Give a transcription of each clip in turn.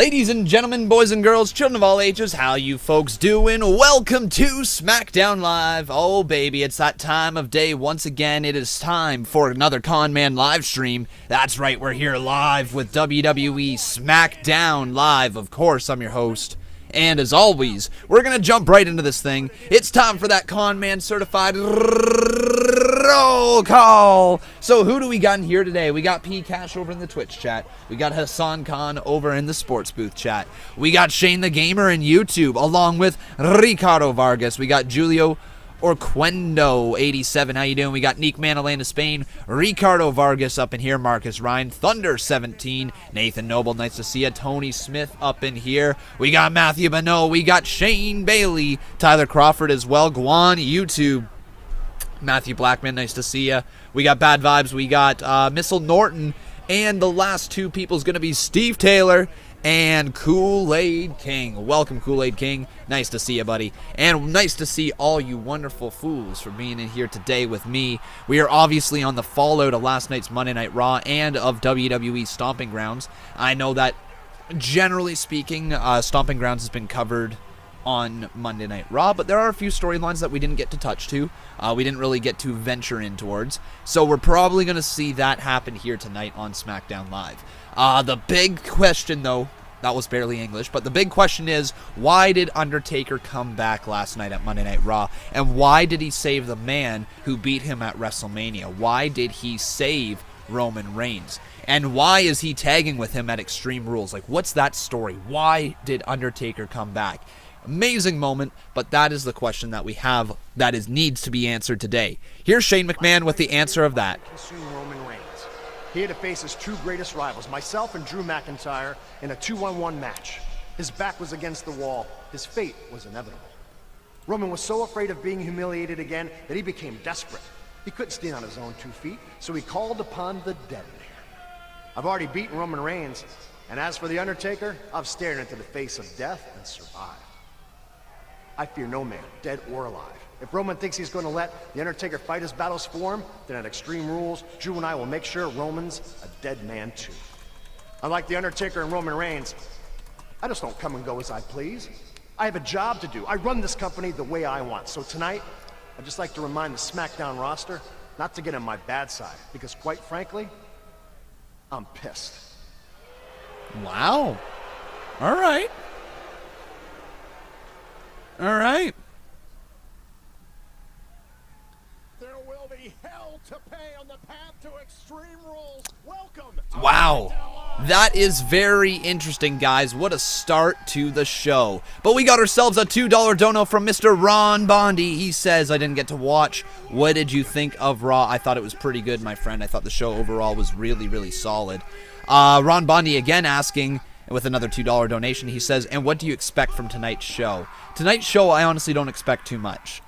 Ladies and gentlemen, boys and girls, children of all ages, how you folks doing? Welcome to Smackdown Live. Oh baby, it's that time of day once again. It is time for another Conman live stream. That's right, we're here live with WWE Smackdown Live. Of course, I'm your host. And as always, we're going to jump right into this thing. It's time for that Conman certified roll call. So who do we got in here today? We got P Cash over in the Twitch chat. We got Hassan Khan over in the sports booth chat. We got Shane the Gamer in YouTube along with Ricardo Vargas. We got Julio Orquendo87, how you doing? We got Neek Manalena Spain, Ricardo Vargas up in here, Marcus Ryan, Thunder17, Nathan Noble, nice to see you, Tony Smith up in here, we got Matthew Bonneau, we got Shane Bailey, Tyler Crawford as well, Guan YouTube, Matthew Blackman, nice to see you, we got Bad Vibes, we got Missile Norton, and the last two people is going to be Steve Taylor and Kool-Aid King. Welcome, Kool-Aid King. Nice to see you, buddy. And nice to see all you wonderful fools for being in here today with me. We are obviously on the fallout of last night's Monday Night Raw and of WWE Stomping Grounds. I know that, generally speaking, Stomping Grounds has been covered on Monday Night Raw, but there are a few storylines that we didn't get to touch to. We didn't really get to venture in towards. So we're probably going to see that happen here tonight on Smackdown Live. The big question, though, that was barely English, but the big question is, why did Undertaker come back last night at Monday Night Raw? And why did he save the man who beat him at WrestleMania? Why did he save Roman Reigns? And why is he tagging with him at Extreme Rules? Like, what's that story? Why did Undertaker come back? Amazing moment, but that is the question that we have that needs to be answered today. Here's Shane McMahon with the answer of that. Roman Reigns. He had to face his two greatest rivals, myself and Drew McIntyre, in a 2-on-1 match. His back was against the wall. His fate was inevitable. Roman was so afraid of being humiliated again that he became desperate. He couldn't stand on his own 2 feet, so he called upon the dead man. I've already beaten Roman Reigns, and as for The Undertaker, I've stared into the face of death and survived. I fear no man, dead or alive. If Roman thinks he's going to let The Undertaker fight his battles for him, then at Extreme Rules, Drew and I will make sure Roman's a dead man too. Unlike The Undertaker and Roman Reigns, I just don't come and go as I please. I have a job to do. I run this company the way I want. So tonight, I'd just like to remind the SmackDown roster not to get on my bad side, because quite frankly, I'm pissed. Wow. All right. All right. There will be hell to pay on the path to Extreme Rules. Welcome. Wow. That is very interesting, guys. What a start to the show. But we got ourselves a $2 dono from Mr. Ron Bondi. He says, I didn't get to watch. What did you think of Raw? I thought it was pretty good, my friend. I thought the show overall was really, really solid. Ron Bondi again asking, with another $2 donation, he says, and what do you expect from tonight's show? Tonight's show, I honestly don't expect too much.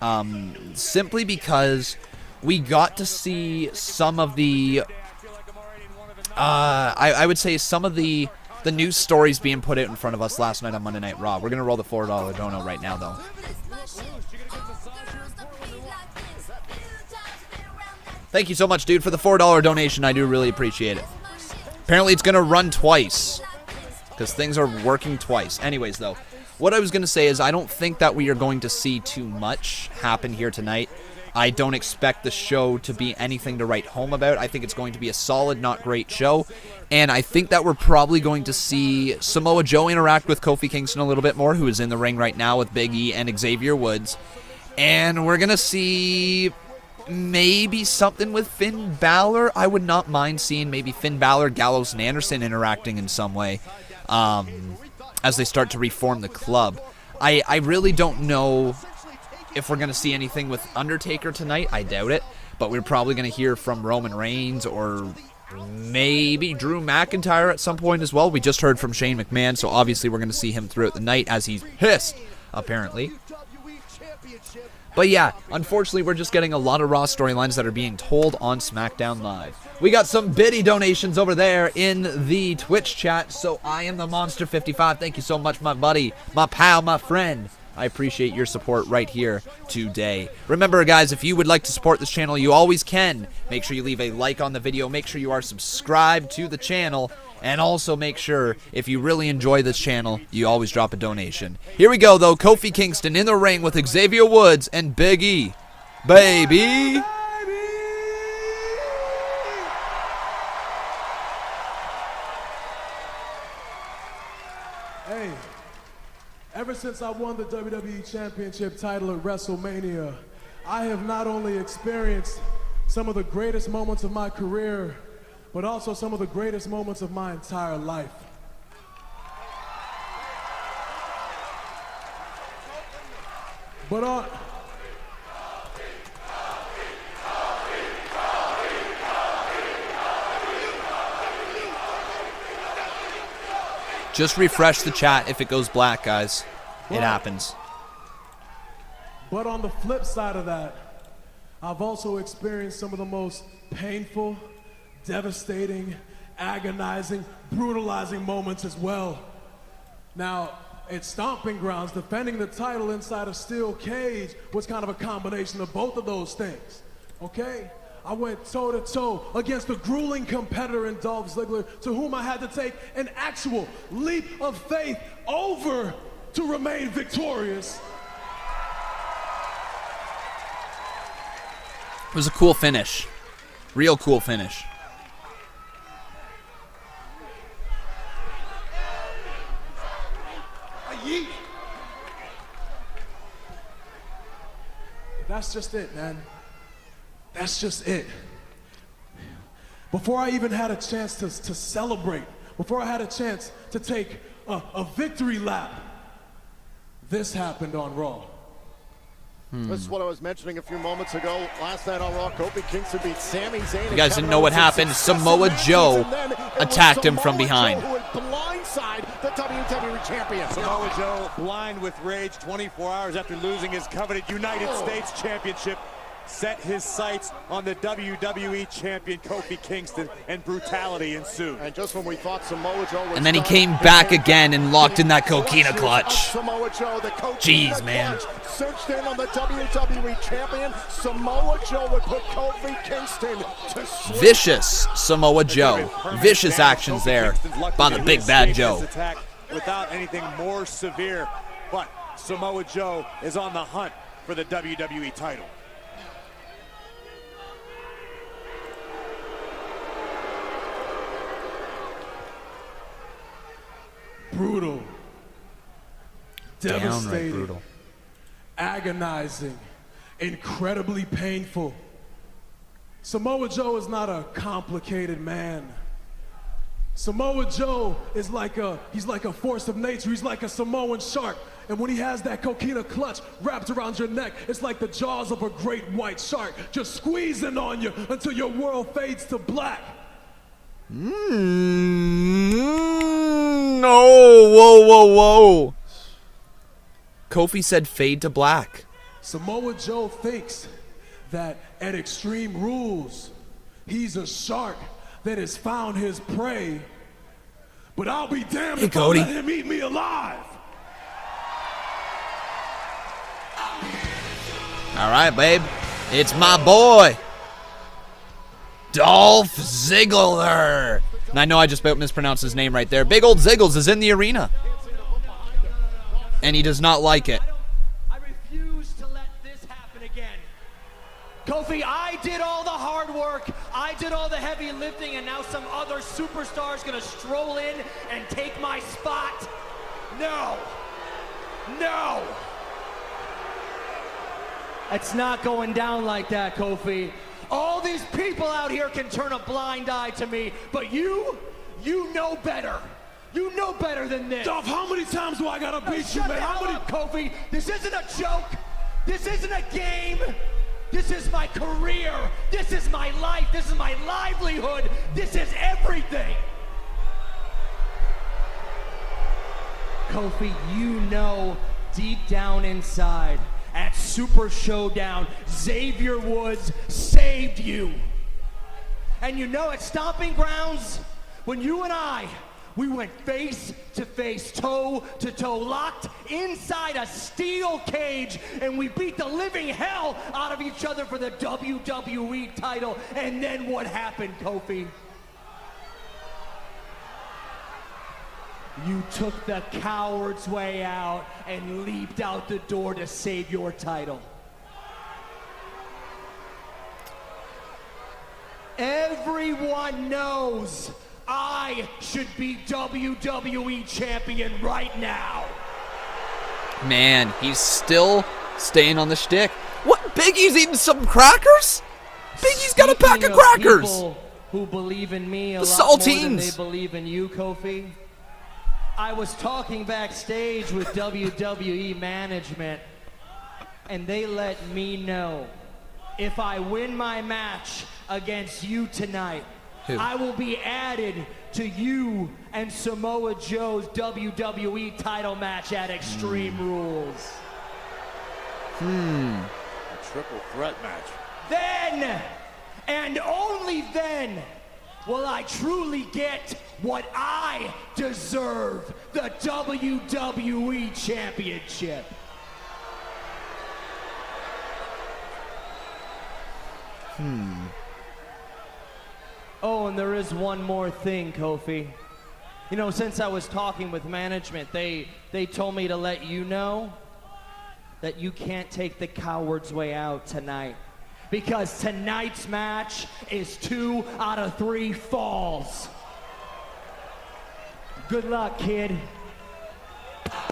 Simply because we got to see some of the, I would say some of the news stories being put out in front of us last night on Monday Night Raw. We're going to roll the $4 dono right now, though. Thank you so much, dude, for the $4 donation. I do really appreciate it. Apparently, it's going to run twice, because things are working twice. Anyways, though, what I was going to say is I don't think that we are going to see too much happen here tonight. I don't expect the show to be anything to write home about. I think it's going to be a solid, not great show. And I think that we're probably going to see Samoa Joe interact with Kofi Kingston a little bit more, who is in the ring right now with Big E and Xavier Woods. And we're going to see maybe something with Finn Balor. I would not mind seeing maybe Finn Balor, Gallows, and Anderson interacting in some way. As they start to reform the club. I really don't know if we're going to see anything with Undertaker tonight. I doubt it. But we're probably going to hear from Roman Reigns or maybe Drew McIntyre at some point as well. We just heard from Shane McMahon, so obviously we're going to see him throughout the night as he's pissed, apparently. But yeah, unfortunately, we're just getting a lot of Raw storylines that are being told on SmackDown Live. We got some biddy donations over there in the Twitch chat, so I am the Monster55. Thank you so much, my buddy, my pal, my friend. I appreciate your support right here today. Remember, guys, if you would like to support this channel, you always can. Make sure you leave a like on the video. Make sure you are subscribed to the channel. And also make sure, if you really enjoy this channel, you always drop a donation. Here we go, though. Kofi Kingston in the ring with Xavier Woods and Big E. Baby! Hey, ever since I won the WWE Championship title at WrestleMania, I have not only experienced some of the greatest moments of my career, but also some of the greatest moments of my entire life. But just refresh the chat if it goes black, guys. It happens. But on the flip side of that, I've also experienced some of the most painful, devastating, agonizing, brutalizing moments as well. Now, at Stomping Grounds, defending the title inside a steel cage was kind of a combination of both of those things, okay? I went toe-to-toe against a grueling competitor in Dolph Ziggler, to whom I had to take an actual leap of faith over to remain victorious. It was a cool finish. Real cool finish. That's just it, man. That's just it. Before I even had a chance to celebrate, before I had a chance to take a victory lap, this happened on Raw. This is what I was mentioning a few moments ago. Last night on Raw, Kofi Kingston beat Sami Zayn. You guys didn't know what happened. Samoa Joe attacked him from behind. Who would blindside the WWE Champion. Samoa Joe, blind with rage 24 hours after losing his coveted United States Championship, set his sights on the WWE Champion Kofi Kingston, and brutality ensued. And just when we thought Samoa Joe was And then he done, came back again and locked in that Coquina Clutch. Samoa Joe, the Jeez, man. Cinched in on the WWE Champion. Samoa Joe would put Kofi Kingston to sleep. Vicious Samoa Joe. Vicious actions there by the big bad Joe. Attack without anything more severe, but Samoa Joe is on the hunt for the WWE title. Brutal, Downright devastating, brutal. agonizing, incredibly painful. Samoa Joe is not a complicated man. Samoa Joe is he's like a force of nature. He's like a Samoan shark. And when he has that Coquina Clutch wrapped around your neck, it's like the jaws of a great white shark just squeezing on you until your world fades to black. No, whoa. Kofi said fade to black. Samoa Joe thinks that at Extreme Rules, he's a shark that has found his prey. But I'll be damned if I let him eat me alive. All right, babe. It's my boy, Dolph Ziggler. And I know I just about mispronounced his name right there. Big old Ziggles is in the arena. And he does not like it. I refuse to let this happen again. Kofi, I did all the hard work. I did all the heavy lifting, and now some other superstar is going to stroll in and take my spot. No. No. It's not going down like that, Kofi. All these people out here can turn a blind eye to me, but you know better. You know better than this. Dolph, how many times do I gotta beat you, man? How many? Kofi, this isn't a joke. This isn't a game. This is my career. This is my life. This is my livelihood. This is everything. Kofi, you know deep down inside, at Super Showdown, Xavier Woods saved you. And you know, at Stomping Grounds, when you and I, we went face to face, toe to toe, locked inside a steel cage, and we beat the living hell out of each other for the WWE title. And then what happened, Kofi? you took the coward's way out and leaped out the door to save your title. Everyone knows I should be WWE Champion right now. Man, he's still staying on the shtick. What? Biggie's eating some crackers? Biggie's got a pack of crackers. People who believe in me a The lot more than saltines. they believe in you, Kofi. I was talking backstage with WWE management, and they let me know if I win my match against you tonight, Who? I will be added to you and Samoa Joe's WWE title match at Extreme Rules. A triple threat match. Then, and only then, will I truly get what I deserve, the WWE Championship. Oh, and there is one more thing, Kofi. You know, since I was talking with management, they told me to let you know that you can't take the coward's way out tonight. Because tonight's match is 2 out of 3 falls. Good luck, kid. I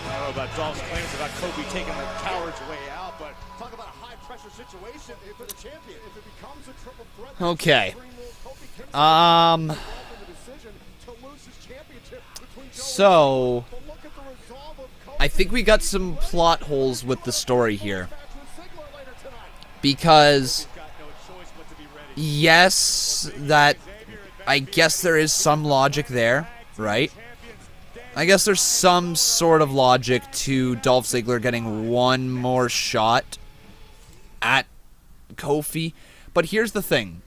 don't know about Dolph's claims about Kofi taking the coward's way out, but Talk about a high-pressure situation for the champion. If it becomes a triple threat, Okay. Kofi Kingston Um, involved in the decision to lose his championship between Joe so and look at the resolve of Kofi I think we got some plot holes with the story here. match with Ziggler later tonight. Because, got no choice but to be ready. yes, that I guess there is some logic there, right? I guess there's some sort of logic to Dolph Ziggler getting one more shot at Kofi. But here's the thing.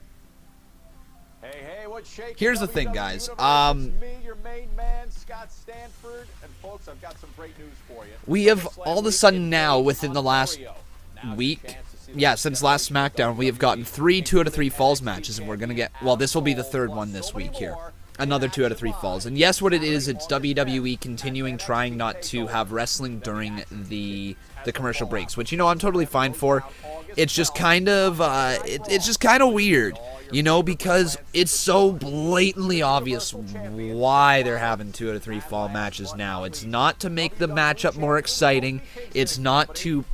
Hey, what's shaking? Here's the thing, guys. It's me, your main man, Scott Stanford, and folks, I've got some great news for you. We have all of a sudden now, within the last week, yeah, since last SmackDown, we have gotten 3 2 out of 3 Falls matches, and we're going to get, well, this will be the third one this week here. Another 2 out of 3 Falls. And yes, what it is, it's WWE continuing trying not to have wrestling during the commercial breaks, which, you know, I'm totally fine for. It's just kind of, it's just kind of weird, you know, because it's so blatantly obvious why they're having 2 out of 3 fall matches now. It's not to make the matchup more exciting. It's not to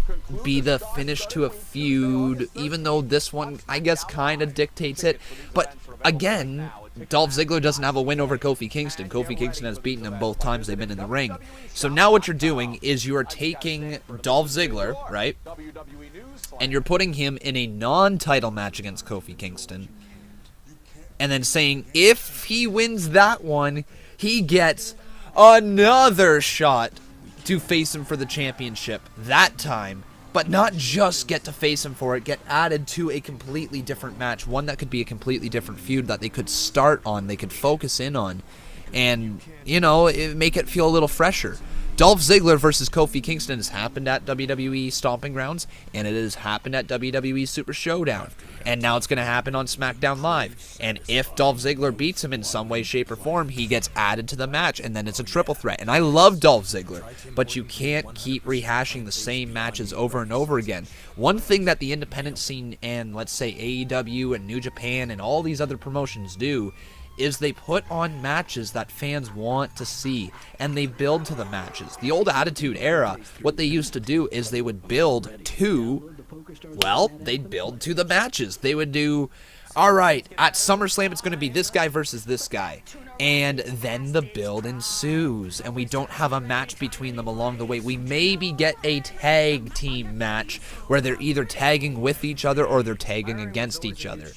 be the finish to a feud, even though this one, I guess, kind of dictates it. But again, Dolph Ziggler doesn't have a win over Kofi Kingston. Kofi Kingston has beaten him both times they've been in the ring. So now what you're doing is you are taking Dolph Ziggler, right, and you're putting him in a non-title match against Kofi Kingston, and then saying if he wins that one, he gets another shot to face him for the championship that time. But not just get to face him for it, get added to a completely different match, one that could be a completely different feud that they could start on, they could focus in on, and, you know, make it feel a little fresher. Dolph Ziggler versus Kofi Kingston has happened at WWE Stomping Grounds, and it has happened at WWE Super Showdown, and now it's going to happen on Smackdown Live. And if Dolph Ziggler beats him in some way, shape, or form, he gets added to the match, and then it's a triple threat. And I love Dolph Ziggler, but you can't keep rehashing the same matches over and over again. One thing that the independent scene and, let's say, AEW and New Japan and all these other promotions do is they put on matches that fans want to see, and they build to the matches. The old Attitude Era, what they used to do is they would build to, well, they'd build to the matches. They would do, all right, at SummerSlam it's going to be this guy versus this guy, and then the build ensues, and we don't have a match between them along the way. We maybe get a tag team match where they're either tagging with each other or they're tagging against each other.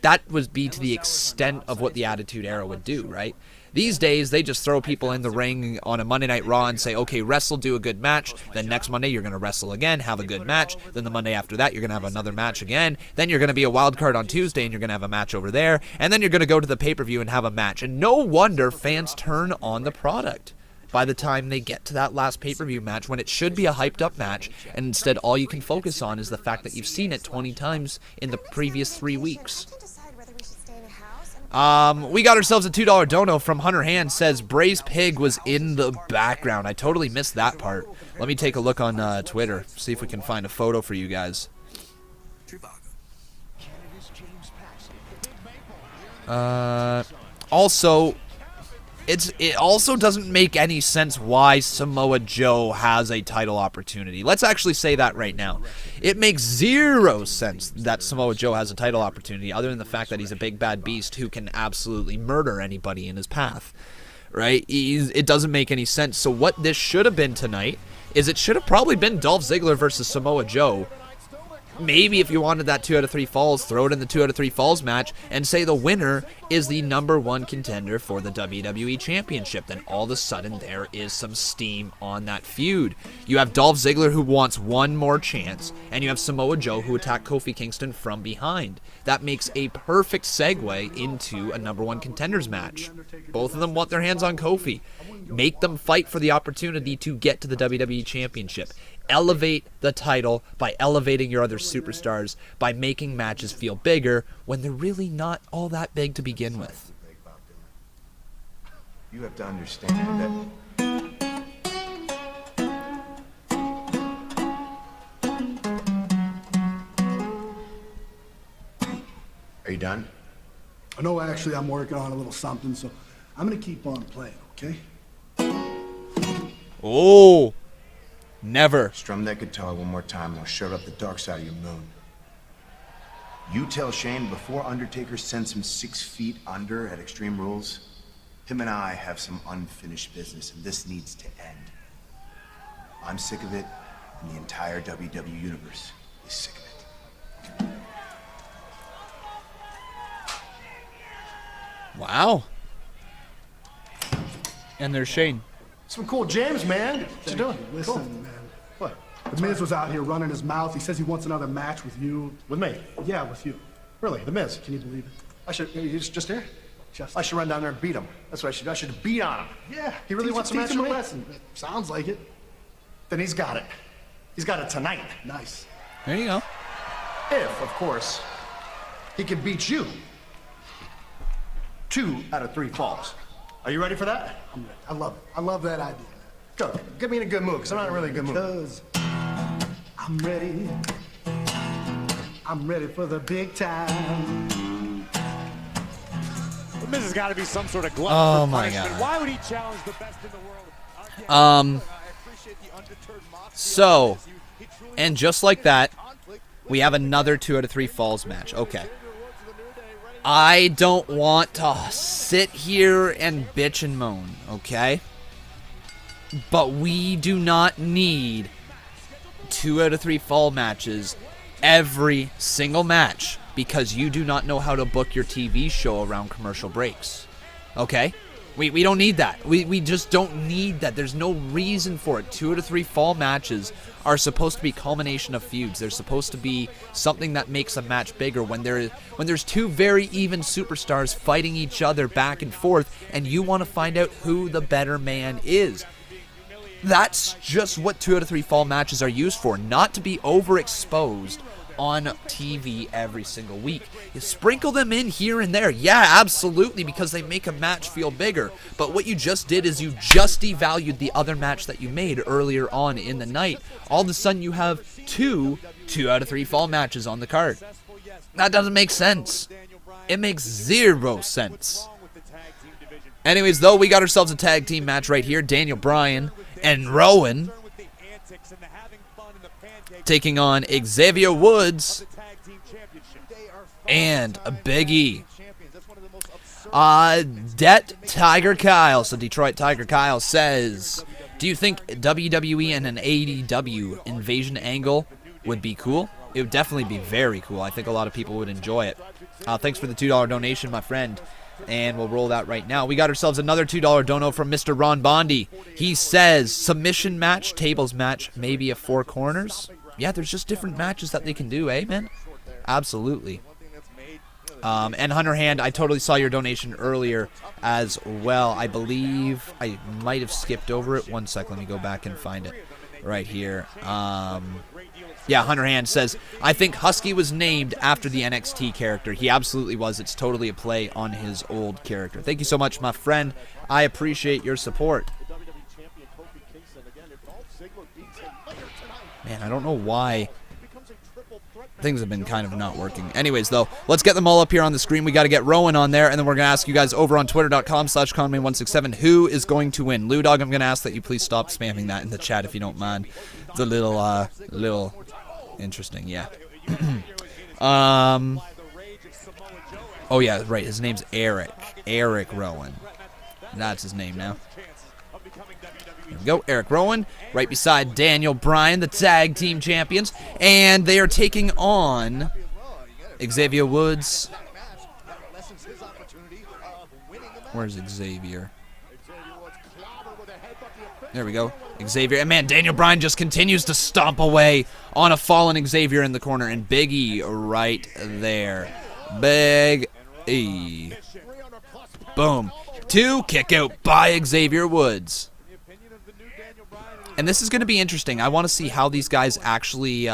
That would be to the extent of what the Attitude Era would do, right? These days, they just throw people in the ring on a Monday Night Raw and say, okay, wrestle, do a good match. Then next Monday, you're going to wrestle again, have a good match. Then the Monday after that, you're going to have another match again. Then you're going to be a wild card on Tuesday, and you're going to have a match over there. And then you're going to go to the pay-per-view and have a match. And no wonder fans turn on the product by the time they get to that last pay-per-view match, when it should be a hyped-up match, and instead all you can focus on is the fact that you've seen it 20 times in the previous 3 weeks. We got ourselves a $2 dono from Hunter Hand. Says Bray's pig was in the background. I totally missed that part. Let me take a look on Twitter, see if we can find a photo for you guys. Also, it also doesn't make any sense why Samoa Joe has a title opportunity. Let's actually say that right now. It makes zero sense that Samoa Joe has a title opportunity, other than the fact that he's a big bad beast who can absolutely murder anybody in his path. Right? It doesn't make any sense. So what this should have been tonight is it should have probably been Dolph Ziggler versus Samoa Joe. Maybe if you wanted that 2 out of 3 falls, throw it in the 2 out of 3 falls match and say the winner is the #1 contender for the WWE Championship. Then all of a sudden there is some steam on that feud. You have Dolph Ziggler who wants one more chance, and you have Samoa Joe who attacked Kofi Kingston from behind. That makes a perfect segue into a #1 contenders match. Both of them want their hands on Kofi. Make them fight for the opportunity to get to the WWE Championship. Elevate the title by elevating your other superstars, by making matches feel bigger when they're really not all that big to begin with. You have to understand that. Are you done? No, actually, I'm working on a little something, so I'm gonna keep on playing, okay? Oh, never. Strum that guitar one more time and I'll shut up the dark side of your moon. You tell Shane before Undertaker sends him 6 feet under at Extreme Rules, him and I have some unfinished business and this needs to end. I'm sick of it and the entire WWE Universe is sick of it. Wow. And there's Shane. Some cool jams, man. What you doing? Listen, Cool. man. What? The Miz was out here running his mouth. He says he wants another match with you. With me? Yeah, with you. Really? The Miz? Can you believe it? I should. He's just here. Just I should run down there and beat him. That's what I should. I should beat on him. Yeah. He really wants a match him with a me? lesson. Sounds like it. Then he's got it. He's got it tonight. Nice. There you go. If, of course, he can beat you. 2 out of 3 falls. Are you ready for that? I'm ready. I love it. I love that idea. Go. Get me in a good mood, because I'm not really in a good mood. Because I'm ready. I'm ready for the big time. The Miz has got to be some sort of glutton Oh for my punishment. God. Why would he challenge the best in the world? Um, So, and just like that, we have another 2 out of 3 falls match. Okay. I don't want to sit here and bitch and moan, okay? But we do not need 2 out of 3 fall matches every single match because you do not know how to book your TV show around commercial breaks. Okay? We don't need that. We just don't need that. There's no reason for it. 2 out of 3 fall matches are supposed to be culmination of feuds. They're supposed to be something that makes a match bigger when there's 2 very even superstars fighting each other back and forth and you want to find out who the better man is. That's just what 2 out of 3 fall matches are used for, not to be overexposed on TV every single week. You sprinkle them in here and there, yeah, absolutely, because they make a match feel bigger. But what you just did is you just devalued the other match that you made earlier on in the night. All of a sudden you have 2 out of 3 fall matches on the card. That doesn't make sense. It makes 0 sense. Anyways, though, we got ourselves a tag team match right here. Daniel Bryan and Rowan taking on Xavier Woods and Big E. Tiger Kyle, so Detroit Tiger Kyle says, do you think WWE and an AEW invasion angle would be cool? It would definitely be very cool. I think a lot of people would enjoy it. Thanks for the $2 donation, my friend. And we'll roll that right now. We got ourselves another $2 dono from Mr. Ron Bondi. He says, submission match, tables match, maybe a 4 corners. Yeah, there's just different matches that they can do, eh, man? Absolutely. And Hunter Hand, I totally saw your donation earlier as well. I believe I might have skipped over it. One sec, let me go back and find it right here. Yeah, Hunter Hand says, I think Husky was named after the NXT character. He absolutely was. It's totally a play on his old character. Thank you so much, my friend. I appreciate your support. Man, I don't know why things have been kind of not working. Anyways, though, let's get them all up here on the screen. We got to get Rowan on there, and then we're going to ask you guys over on twitter.com/Conman167 who is going to win. Lou Dog, I'm going to ask that you please stop spamming that in the chat if you don't mind. It's a little interesting, yeah. Oh, yeah, right. His name's Eric. Eric Rowan. That's his name now. There we go, Eric Rowan, right beside Daniel Bryan, the tag team champions, and they are taking on Xavier Woods. Where's Xavier? There we go, Xavier, and man, Daniel Bryan just continues to stomp away on a fallen Xavier in the corner, and Big E right there. Big E. Boom. 2 kick out by Xavier Woods. And this is going to be interesting. I want to see how these guys actually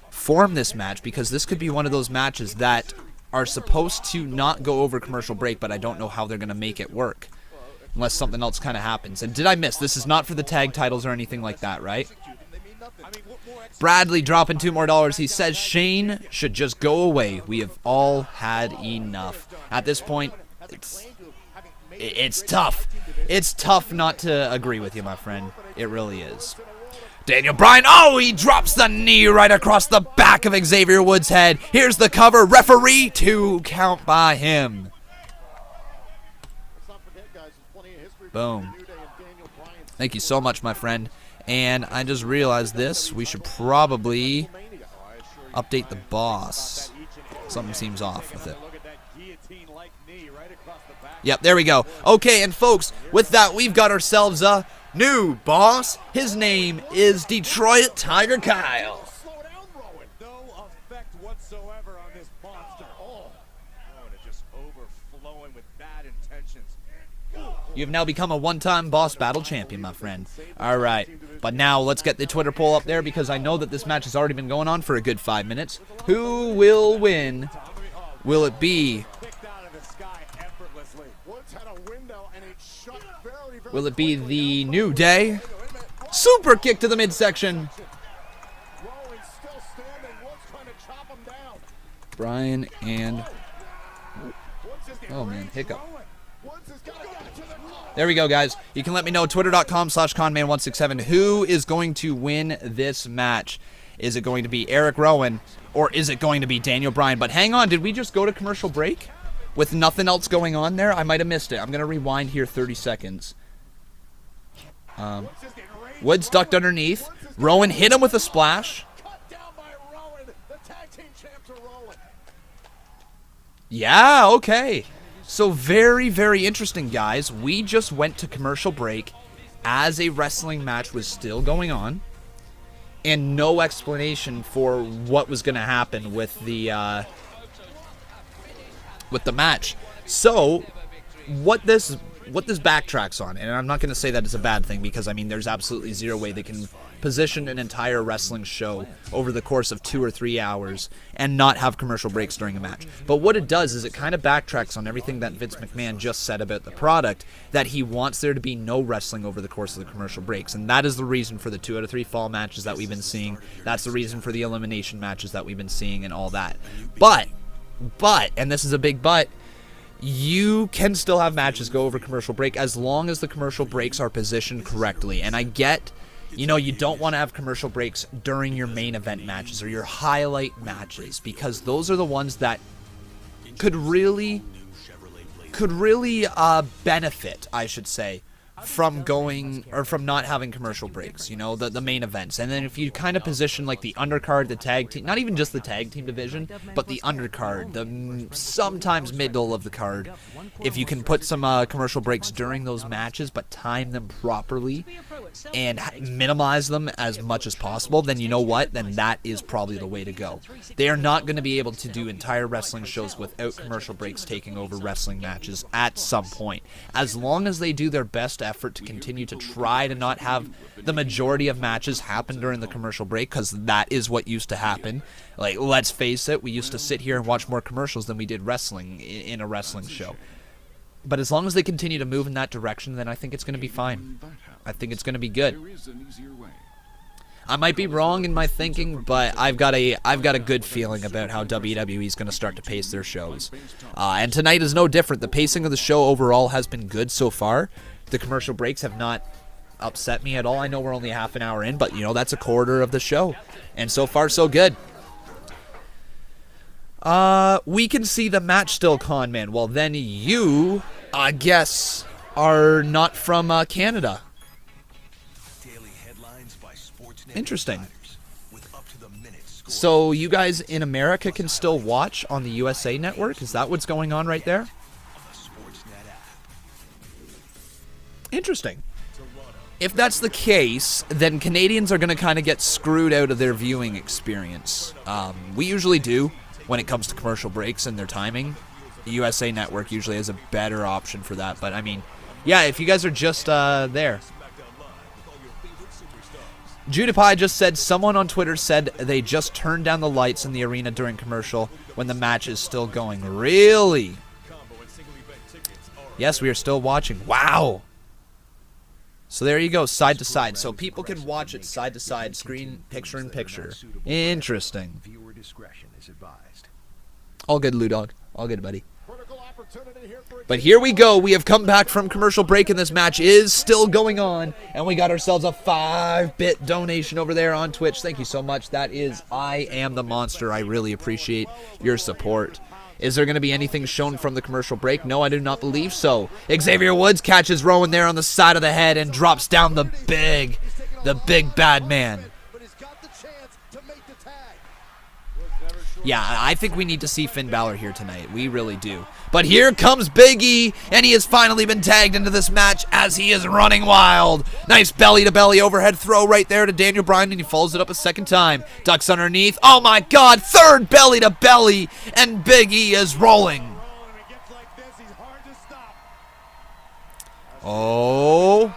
form this match, because this could be one of those matches that are supposed to not go over commercial break, but I don't know how they're going to make it work unless something else kind of happens. And did I miss? This is not for the tag titles or anything like that, right? Bradley dropping $2 more. He says Shane should just go away. We have all had enough. At this point, it's tough. It's tough not to agree with you, my friend. It really is. Daniel Bryan, oh, he drops the knee right across the back of Xavier Woods' head. Here's the cover. Referee, 2 count by him. Boom. Thank you so much, my friend. And I just realized this. We should probably update the boss. Something seems off with it. Yep, there we go. Okay, and folks, with that, we've got ourselves a new boss. His name is Detroit Tiger Kyle. No effect whatsoever on this monster. Oh, it's just overflowing with bad intentions. You have now become a one-time boss battle champion, my friend. All right, but now let's get the Twitter poll up there, because I know that this match has already been going on for a good 5 minutes. Who will win? Will it be... Will it be the New Day? Super kick to the midsection. Bryan and... Oh, man, hiccup. There we go, guys. You can let me know, twitter.com/Conman167, who is going to win this match. Is it going to be Eric Rowan, or is it going to be Daniel Bryan? But hang on, did we just go to commercial break with nothing else going on there? I might have missed it. I'm going to rewind here 30 seconds. Woods ducked underneath. Rowan hit him with a splash. Yeah, okay. So very, very interesting, guys. We just went to commercial break as a wrestling match was still going on, and no explanation for what was going to happen with the match. So what this backtracks on, and I'm not going to say that it's a bad thing, because I mean there's absolutely zero way they can position an entire wrestling show over the course of 2 or 3 hours and not have commercial breaks during a match. But what it does is it kind of backtracks on everything that Vince McMahon just said about the product, that he wants there to be no wrestling over the course of the commercial breaks, and that is the reason for the 2 out of 3 fall matches that we've been seeing. That's the reason for the elimination matches that we've been seeing and all that. But, and this is a big but, you can still have matches go over commercial break as long as the commercial breaks are positioned correctly. And I get, you know, you don't want to have commercial breaks during your main event matches or your highlight matches, because those are the ones that could really benefit, I should say, from going, or from not having commercial breaks, you know, the main events. And then if you kind of position like the undercard, the tag team, not even just the tag team division, but the undercard, the sometimes middle of the card, if you can put some commercial breaks during those matches but time them properly and minimize them as much as possible, then you know what, then that is probably the way to go. They are not going to be able to do entire wrestling shows without commercial breaks taking over wrestling matches at some point. As long as they do their best to effort to continue to try to not have the majority of matches happen during the commercial break, because that is what used to happen. Like, let's face it, we used to sit here and watch more commercials than we did wrestling in a wrestling show. But as long as they continue to move in that direction, then I think it's going to be fine. I think it's going to be good. I might be wrong in my thinking, but I've got a good feeling about how WWE is going to start to pace their shows. And tonight is no different. The pacing of the show overall has been good so far. The commercial breaks have not upset me at all. I know we're only half an hour in, but you know, that's a quarter of the show. And so far, so good. We can see the match still, Conman. Well, then you, I guess, are not from Canada. Interesting. So you guys in America can still watch on the USA Network? Is that what's going on right there? Interesting. If that's the case, then Canadians are going to kind of get screwed out of their viewing experience. We usually do when it comes to commercial breaks and their timing. The USA Network usually has a better option for that. But, I mean, yeah, if you guys are just there. JudePie just said, someone on Twitter said they just turned down the lights in the arena during commercial when the match is still going. Really? Yes, we are still watching. Wow. So there you go, side to side. So people can watch it side to side, screen, picture in picture. Interesting. All good, Lou Dog. All good, buddy. But here we go. We have come back from commercial break, and this match is still going on. And we got ourselves a 5-bit donation over there on Twitch. Thank you so much. That is I Am the Monster. I really appreciate your support. Is there going to be anything shown from the commercial break? No, I do not believe so. Xavier Woods catches Rowan there on the side of the head and drops down the big bad man. Yeah, I think we need to see Finn Balor here tonight. We really do. But here comes Big E, and he has finally been tagged into this match as he is running wild. Nice belly-to-belly overhead throw right there to Daniel Bryan, and he follows it up a second time. Ducks underneath. Oh, my God. Third belly-to-belly, and Big E is rolling. Oh.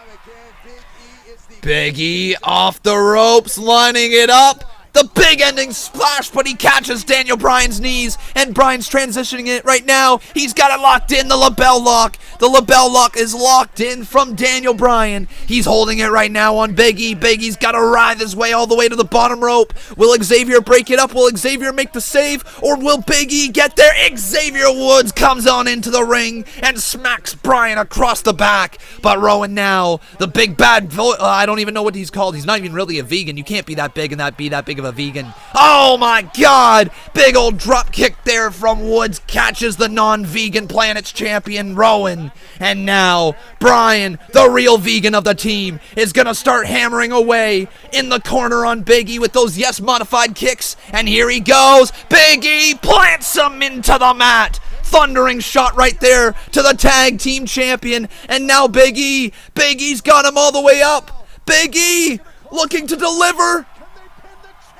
Big E off the ropes, lining it up. The big ending splash, but he catches Daniel Bryan's knees, and Bryan's transitioning it right now. He's got it locked in, the label lock. The label lock is locked in from Daniel Bryan. He's holding it right now on Big E. Big E's got to writhe his way all the way to the bottom rope. Will Xavier break it up? Will Xavier make the save? Or will Big E get there? Xavier Woods comes on into the ring and smacks Bryan across the back. But Rowan now, the big bad, I don't even know what he's called. He's not even really a vegan. You can't be that big and be that big of a vegan. Oh my God! Big old drop kick there from Woods, catches the non-vegan Planet's champion Rowan. And now Bryan, the real vegan of the team, is gonna start hammering away in the corner on Big E with those yes modified kicks. And here he goes. Big E plants him into the mat. Thundering shot right there to the tag team champion. And now Big E's got him all the way up. Big E looking to deliver.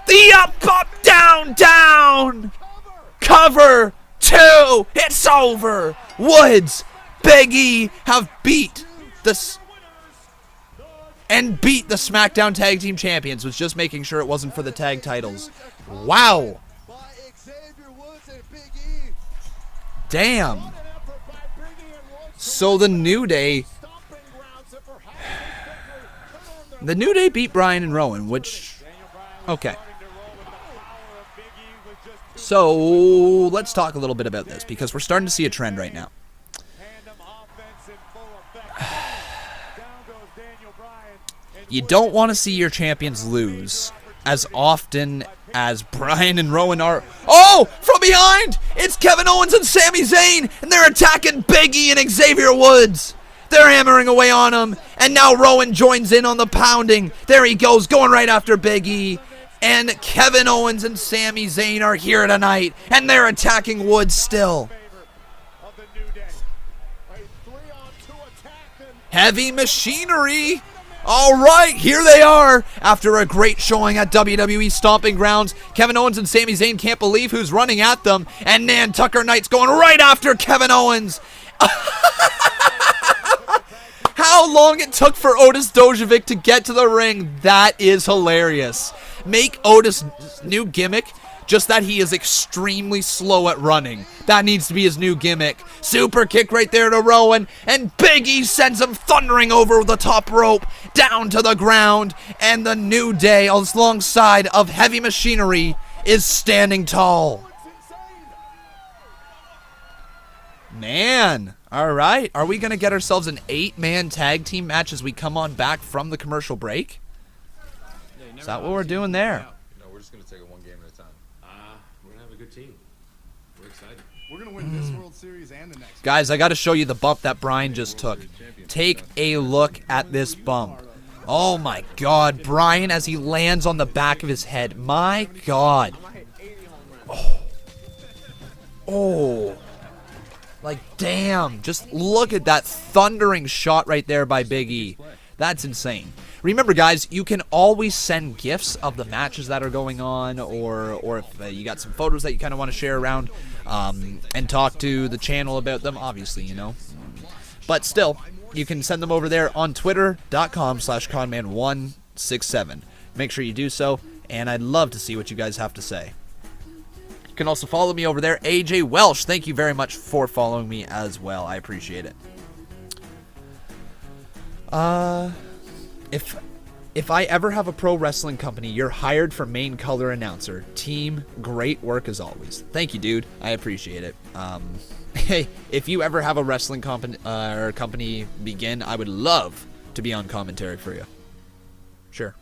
The up, down, down. Cover 2. It's over. Woods, Big E have beat this and beat the SmackDown Tag Team Champions. Was just making sure it wasn't for the tag titles. Wow. Damn. So the New Day beat Bryan and Rowan, which, okay. So let's talk a little bit about this, because we're starting to see a trend right now. You don't want to see your champions lose as often as Bryan and Rowan are. Oh, from behind, it's Kevin Owens and Sami Zayn, and they're attacking Big E and Xavier Woods. They're hammering away on him, and now Rowan joins in on the pounding. There he goes, going right after Big E. And Kevin Owens and Sami Zayn are here tonight, and they're attacking Woods still. Heavy machinery. All right, here they are. After a great showing at WWE Stomping Grounds, Kevin Owens and Sami Zayn can't believe who's running at them. And Nantucker Knight's going right after Kevin Owens. how long it took for Otis Dojovic to get to the ring. That is hilarious. Make Otis' new gimmick just that he is extremely slow at running. That needs to be his new gimmick. Super kick right there to Rowan, and Big E sends him thundering over the top rope, down to the ground, and the New Day alongside of Heavy Machinery is standing tall. Man, alright. Are we going to get ourselves an 8-man tag team match as we come on back from the commercial break? Is that what we're doing there? No, we're just going to take it one game at a time. We're going to have a good team. We're excited. We're going to win this World Series and the next. Guys, I got to show you the bump that Brian just took. Take a look at this bump. Oh my God, Brian as he lands on the back of his head. My God. Oh. Like, damn. Just look at that thundering shot right there by Big E. That's insane. Remember, guys, you can always send GIFs of the matches that are going on, or if you got some photos that you kind of want to share around, and talk to the channel about them, obviously, you know. But still, you can send them over there on twitter.com/Conman167. Make sure you do so, and I'd love to see what you guys have to say. You can also follow me over there, AJ Welsh. Thank you very much for following me as well. I appreciate it. If I ever have a pro wrestling company, you're hired for main color announcer. Team, great work as always. Thank you, dude. I appreciate it. Hey, if you ever have a wrestling company begin, I would love to be on commentary for you. Sure.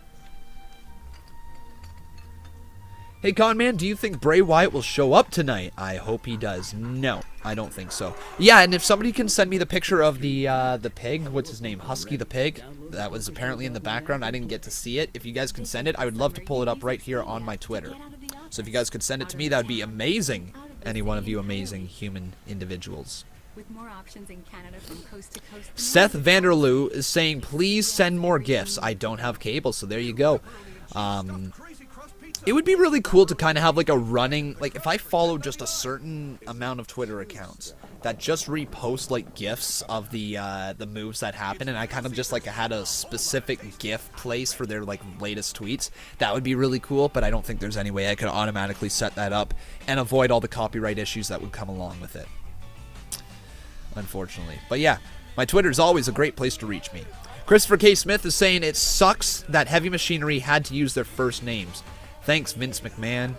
Hey, Conman, do you think Bray Wyatt will show up tonight? I hope he does. No, I don't think so. Yeah, and if somebody can send me the picture of the pig, what's his name? Husky the pig? That was apparently in the background. I didn't get to see it. If you guys can send it, I would love to pull it up right here on my Twitter. So if you guys could send it to me, that would be amazing. Any one of you amazing human individuals. With more options in Canada from coast to coast. Seth Vanderloo is saying, please send more gifts. I don't have cable, so there you go. It would be really cool to kind of have like a running, like if I follow just a certain amount of Twitter accounts that just repost like GIFs of the moves that happen, and I kind of just like had a specific GIF place for their like latest tweets. That would be really cool, but I don't think there's any way I could automatically set that up and avoid all the copyright issues that would come along with it, unfortunately. But yeah, my Twitter is always a great place to reach me. Christopher K. Smith is saying it sucks that Heavy Machinery had to use their first names. Thanks, Vince McMahon.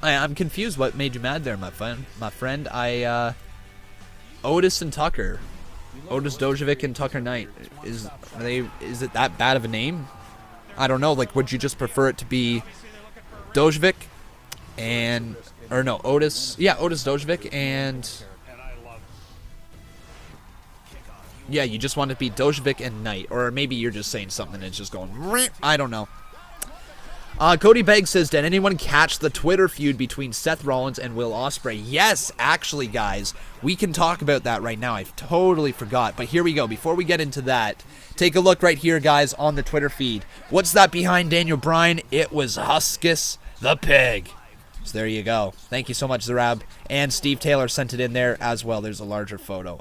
I'm confused what made you mad there, my friend. Otis and Tucker. Otis Dojovic and Tucker Knight. Is it that bad of a name? I don't know. Like, would you just prefer it to be Dojovic and... Or no, Otis... Yeah, Otis Dojovic and... Yeah, you just want it to be Dojovic and Knight. Or maybe you're just saying something and it's just going... I don't know. Cody Beggs says, did anyone catch the Twitter feud between Seth Rollins and Will Ospreay? Yes, actually, guys. We can talk about that right now. I totally forgot. But here we go. Before we get into that, take a look right here, guys, on the Twitter feed. What's that behind Daniel Bryan? It was Huskus the Pig. So there you go. Thank you so much, Zarab. And Steve Taylor sent it in there as well. There's a larger photo.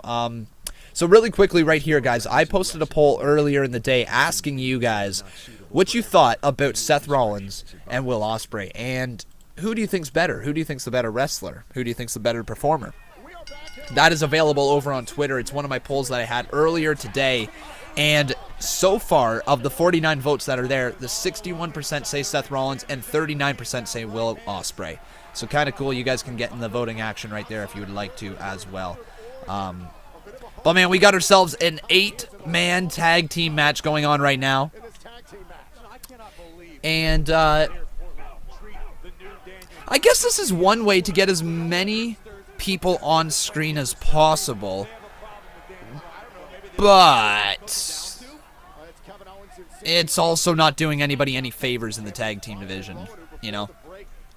So really quickly right here, guys, I posted a poll earlier in the day asking you guys what you thought about Seth Rollins and Will Ospreay, and who do you think's better? Who do you think's the better wrestler? Who do you think's the better performer? That is available over on Twitter. It's one of my polls that I had earlier today, and so far, of the 49 votes that are there, the 61% say Seth Rollins and 39% say Will Ospreay. So kind of cool. You guys can get in the voting action right there if you would like to as well. But man, we got ourselves an 8-man tag team match going on right now. And I guess this is one way to get as many people on screen as possible. But it's also not doing anybody any favors in the tag team division, you know.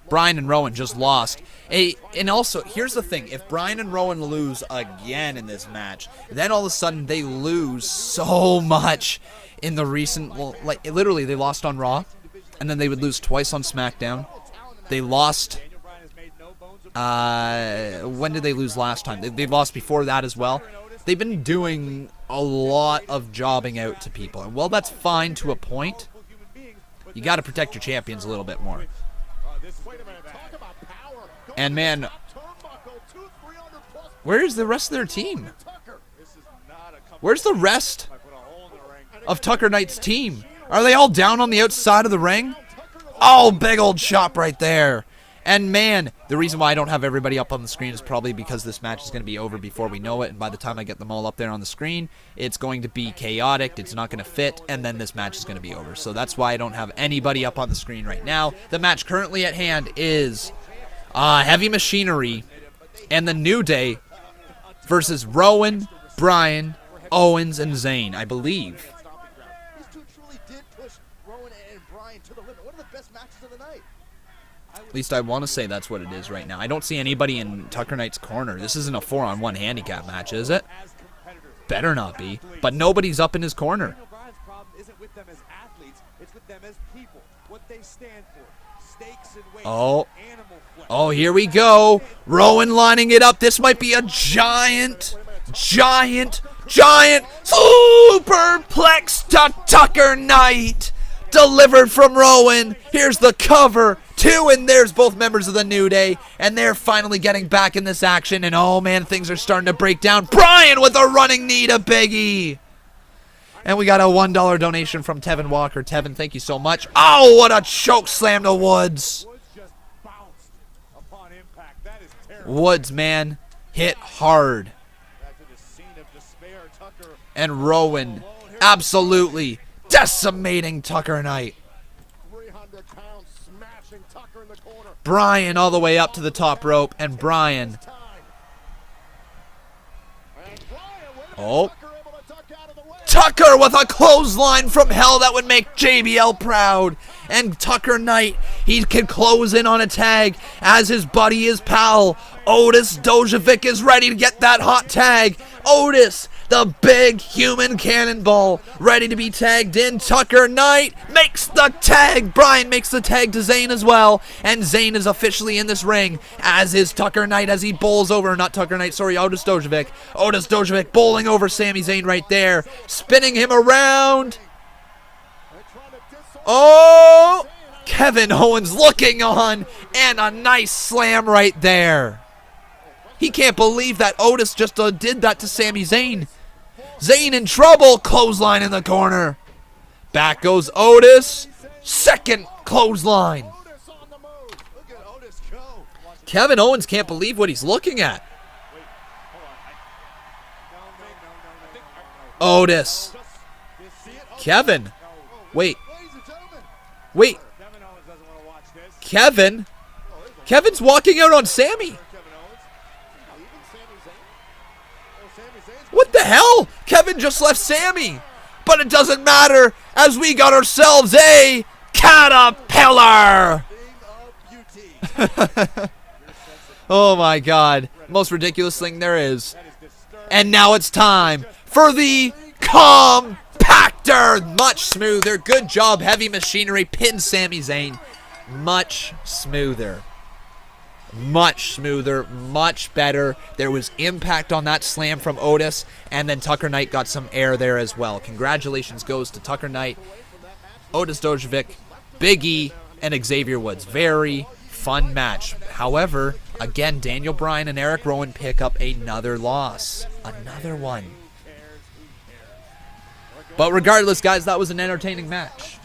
Bryan and Rowan just lost. And also, here's the thing. If Bryan and Rowan lose again in this match, then all of a sudden they lose so much in the recent... Well, like, literally, they lost on Raw, and then they would lose twice on SmackDown. They lost When did they lose last time? They lost before that as well. They've been doing a lot of jobbing out to people. And while that's fine to a point, you got to protect your champions a little bit more. And man, where's the rest of their team? Where's the rest of Tucker Knight's team? Are they all down on the outside of the ring? Oh, big old chop right there. And man, the reason why I don't have everybody up on the screen is probably because this match is going to be over before we know it. And by the time I get them all up there on the screen, it's going to be chaotic. It's not going to fit. And then this match is going to be over. So that's why I don't have anybody up on the screen right now. The match currently at hand is Heavy Machinery and the New Day versus Rowan, Bryan, Owens, and Zayn, I believe. These two truly did push Rowan and Bryan to the limit. One of the best matches of the night. At least I want to say that's what it is right now. I don't see anybody in Tucker Knight's corner. This isn't a 4-on-1 handicap match, is it? Better not be. But nobody's up in his corner. Bryan's problem isn't with them as athletes, it's with them as people. What they stand for. Stakes and weights. Animal flesh. Oh, here we go. Rowan lining it up. This might be a giant superplex to Tucker Knight. Delivered from Rowan. Here's the cover. 2, and there's both members of the New Day. And they're finally getting back in this action. And oh man, things are starting to break down. Bryan with a running knee to Biggie. And we got a $1 donation from Tevin Walker. Tevin, thank you so much. Oh, what a choke slam to Woods. Woods, man, hit hard. And Rowan absolutely decimating Tucker Knight. Bryan all the way up to the top rope, and Bryan. Oh. Tucker with a clothesline from hell that would make JBL proud. And Tucker Knight, he can close in on a tag as his buddy, his pal, Otis Dojovic is ready to get that hot tag. Otis, the big human cannonball, ready to be tagged in. Tucker Knight makes the tag. Bryan makes the tag to Zayn as well. And Zayn is officially in this ring, as is Tucker Knight as he bowls over, not Tucker Knight, sorry, Otis Dojovic. Otis Dojovic bowling over Sami Zayn right there, spinning him around. Oh, Kevin Owens looking on, and a nice slam right there. He can't believe that Otis just did that to Sami Zayn. Zayn in trouble, clothesline in the corner. Back goes Otis, second clothesline. Kevin Owens can't believe what he's looking at. Otis. Kevin. Wait. Kevin. Kevin's walking out on Sami. What the hell? Kevin just left Sami. But it doesn't matter, as we got ourselves a caterpillar. Oh my God. Most ridiculous thing there is. And now it's time for the compactor. Much smoother. Good job, Heavy Machinery. Pin Sami Zayn. Much smoother. Much smoother, much better. There was impact on that slam from Otis, and then Tucker Knight got some air there as well. Congratulations goes to Tucker Knight, Otis Dojovic, Big E, and Xavier Woods. Very fun match. However, again, Daniel Bryan and Eric Rowan pick up another loss. Another one. But regardless, guys, that was an entertaining match.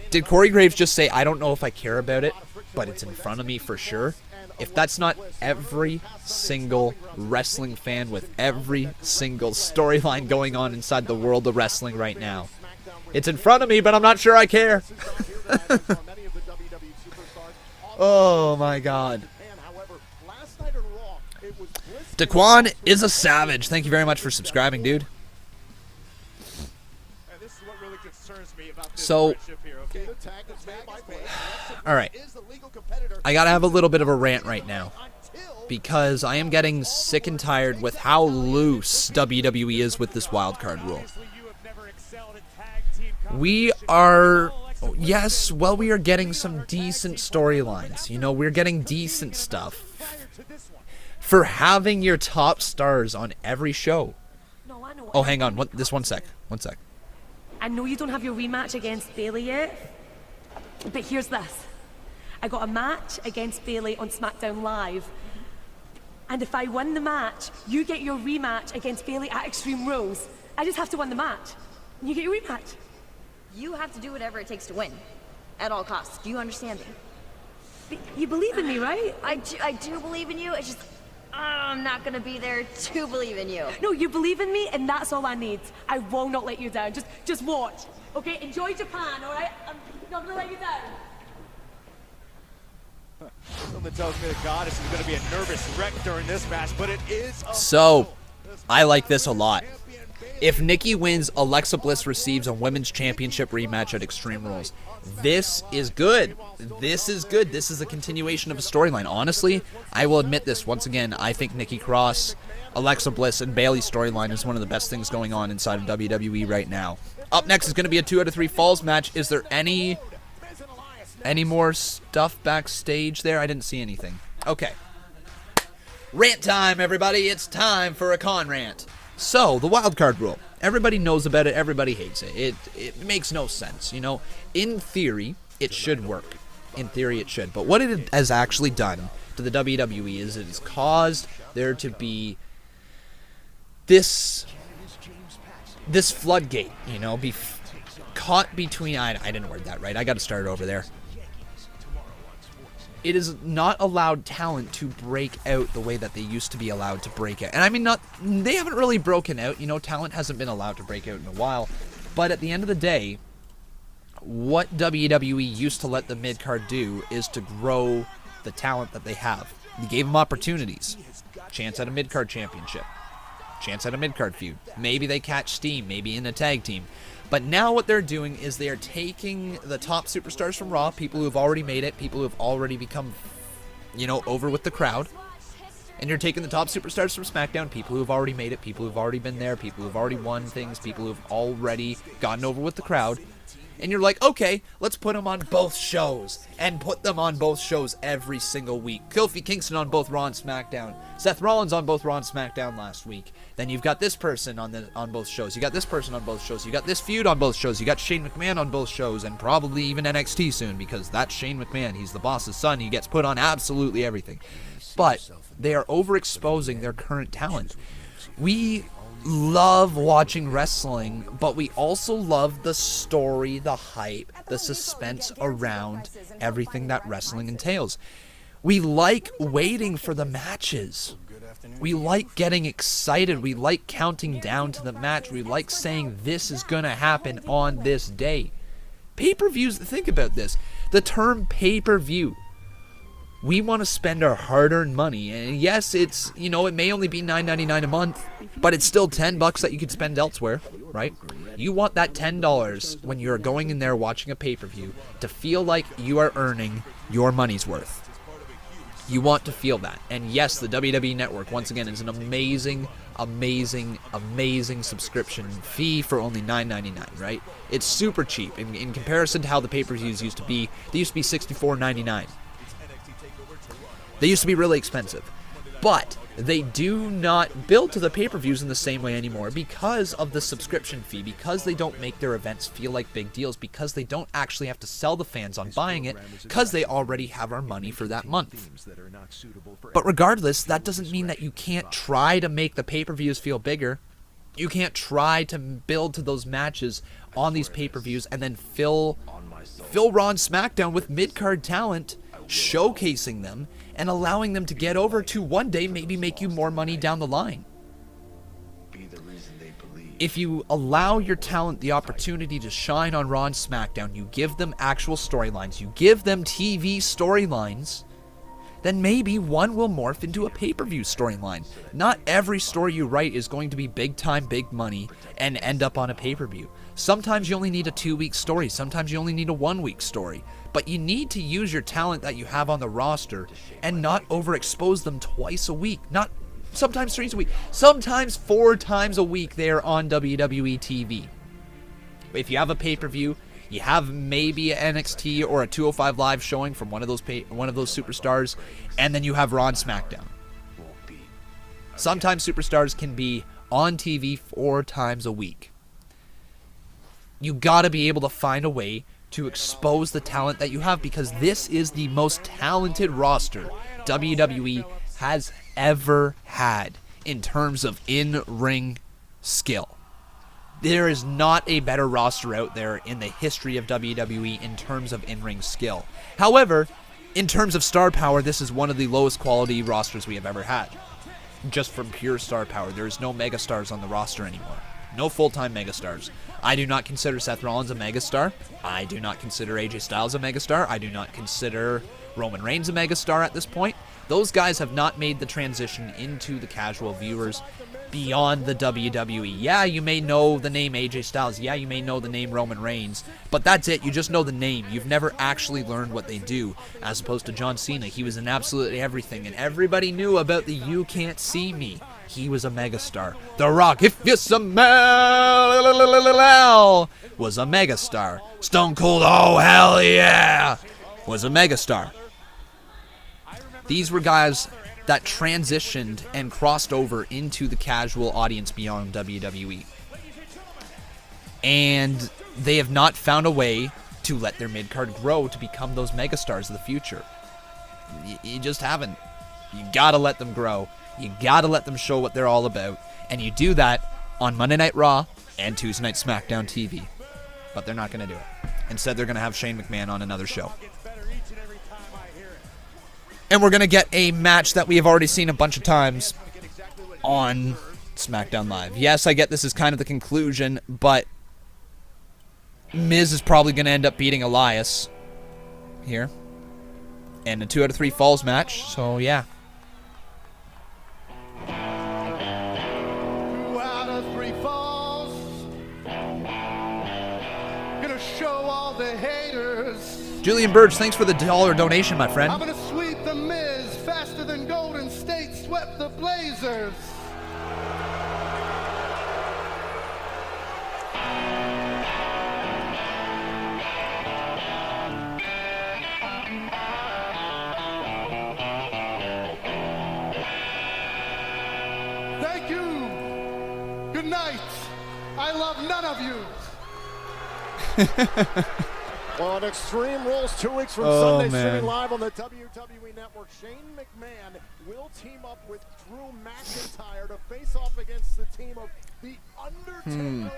Did Corey Graves just say, I don't know if I care about it, but it's in front of me for sure? If that's not every single wrestling fan with every single storyline going on inside the world of wrestling right now. It's in front of me, but I'm not sure I care. Oh my God. Daquan is a savage. Thank you very much for subscribing, dude. So, alright, I gotta have a little bit of a rant right now, because I am getting sick and tired with how loose WWE is with this wildcard rule. We are Yes, well, we are getting some decent storylines. You know, we're getting decent stuff. For having your top stars on every show. Oh, hang on. One sec. I know you don't have your rematch against Bayley yet, but here's this. I got a match against Bayley on Smackdown Live. And if I win the match, you get your rematch against Bayley at Extreme Rules. I just have to win the match. And you get your rematch. You have to do whatever it takes to win. At all costs. Do you understand me? But you believe in me, right? I do believe in you. It's just, I'm not gonna be there to believe in you. No, you believe in me, and that's all I need. I will not let you down. Just watch. Okay? Enjoy Japan, all right? I'm not gonna let you down. Something tells me the goddess is going to be a nervous wreck during this match, but it is. So, I like this a lot. If Nikki wins, Alexa Bliss receives a women's championship rematch at Extreme Rules. This is good. This is good. This is a continuation of a storyline. Honestly, I will admit this once again. I think Nikki Cross, Alexa Bliss, and Bayley's storyline is one of the best things going on inside of WWE right now. Up next is going to be a 2 out of 3 falls match. Is there any more stuff backstage there? I didn't see anything. Okay. Rant time, everybody. It's time for a con rant. So, the wildcard rule. Everybody knows about it. Everybody hates it. It makes no sense. You know, in theory, it should work. In theory, it should. But what it has actually done to the WWE is it has caused there to be this floodgate, you know, be caught between... I didn't word that right. I got to start over there. It is not allowed talent to break out the way that they used to be allowed to break out. And I mean, they haven't really broken out. You know, talent hasn't been allowed to break out in a while. But at the end of the day, what WWE used to let the mid-card do is to grow the talent that they have. They gave them opportunities. Chance at a mid-card championship. Chance at a mid-card feud. Maybe they catch steam, maybe in a tag team. But now what they're doing is they are taking the top superstars from Raw, people who have already made it, people who have already become, you know, over with the crowd. And you're taking the top superstars from SmackDown, people who have already made it, people who have already been there, people who have already won things, people who have already gotten over with the crowd. And you're like, okay, let's put them on both shows. And put them on both shows every single week. Kofi Kingston on both Raw and SmackDown. Seth Rollins on both Raw and SmackDown last week. Then you've got this person on both shows. You got this person on both shows. You got this feud on both shows. You got Shane McMahon on both shows. And probably even NXT soon, because that's Shane McMahon. He's the boss's son. He gets put on absolutely everything. But they are overexposing their current talent. We love watching wrestling, but we also love the story, the hype, the suspense around everything that wrestling entails. We like waiting for the matches. We like getting excited. We like counting down to the match. We like saying this is going to happen on this day. Pay-per-views, think about this. The term pay-per-view. We want to spend our hard-earned money, and yes, it's, you know, it may only be $9.99 a month, but it's still $10 that you could spend elsewhere, right? You want that $10 when you're going in there watching a pay-per-view to feel like you are earning your money's worth. You want to feel that, and yes, the WWE Network, once again, is an amazing, amazing, amazing subscription fee for only $9.99, right? It's super cheap in comparison to how the pay-per-views used to be. They used to be $64.99. They used to be really expensive, but they do not bill to the pay-per-views in the same way anymore because of the subscription fee, because they don't make their events feel like big deals, because they don't actually have to sell the fans on buying it, because they already have our money for that month. But regardless, that doesn't mean that you can't try to make the pay-per-views feel bigger. You can't try to build to those matches on these pay-per-views and then fill Raw and SmackDown with mid-card talent, showcasing them, and allowing them to get over to one day maybe make you more money down the line. If you allow your talent the opportunity to shine on Raw and SmackDown, you give them actual storylines, you give them TV storylines, then maybe one will morph into a pay-per-view storyline. Not every story you write is going to be big time, big money, and end up on a pay-per-view. Sometimes you only need a 2-week story, sometimes you only need a 1-week story. But you need to use your talent that you have on the roster and not overexpose them twice a week. Not sometimes 3 times a week, sometimes 4 times a week they're on WWE TV. If you have a pay-per-view, You have maybe an NXT or a 205 Live showing from one of those superstars, and then you have Raw and SmackDown. Sometimes superstars can be on TV 4 times a week. You gotta be able to find a way to expose the talent that you have, because this is the most talented roster WWE has ever had in terms of in-ring skill. There is not a better roster out there in the history of WWE in terms of in-ring skill. However, in terms of star power, this is one of the lowest quality rosters we have ever had. Just from pure star power. There is no megastars on the roster anymore. No full-time megastars. I do not consider Seth Rollins a megastar. I do not consider AJ Styles a megastar. I do not consider Roman Reigns a megastar at this point. Those guys have not made the transition into the casual viewers beyond the WWE. Yeah, you may know the name AJ Styles. Yeah, you may know the name Roman Reigns. But that's it. You just know the name. You've never actually learned what they do. As opposed to John Cena. He was in absolutely everything. And everybody knew about the You Can't See Me. He was a megastar. The Rock, if you smell, was a megastar. Stone Cold, oh hell yeah, was a megastar. These were guys that transitioned and crossed over into the casual audience beyond WWE. And they have not found a way to let their mid-card grow to become those megastars of the future. You just haven't. You gotta let them grow. You gotta let them show what they're all about. And you do that on Monday Night Raw and Tuesday Night SmackDown TV. But they're not gonna do it. Instead, they're gonna have Shane McMahon on another show. And we're going to get a match that we have already seen a bunch of times on SmackDown Live. Yes, I get this is kind of the conclusion, but Miz is probably going to end up beating Elias here. And a 2 out of 3 falls match, so yeah. 2 out of 3 falls. Gonna show all the haters. Julian Burge, thanks for the $1 donation, my friend. I'm gonna sweep the Miz faster than Golden State swept the Blazers. Thank you. Good night. I love none of you. On Extreme Rules 2 weeks from Sunday, streaming live on the WWE Network, Shane McMahon will team up with Drew McIntyre to face off against the team of The Undertaker and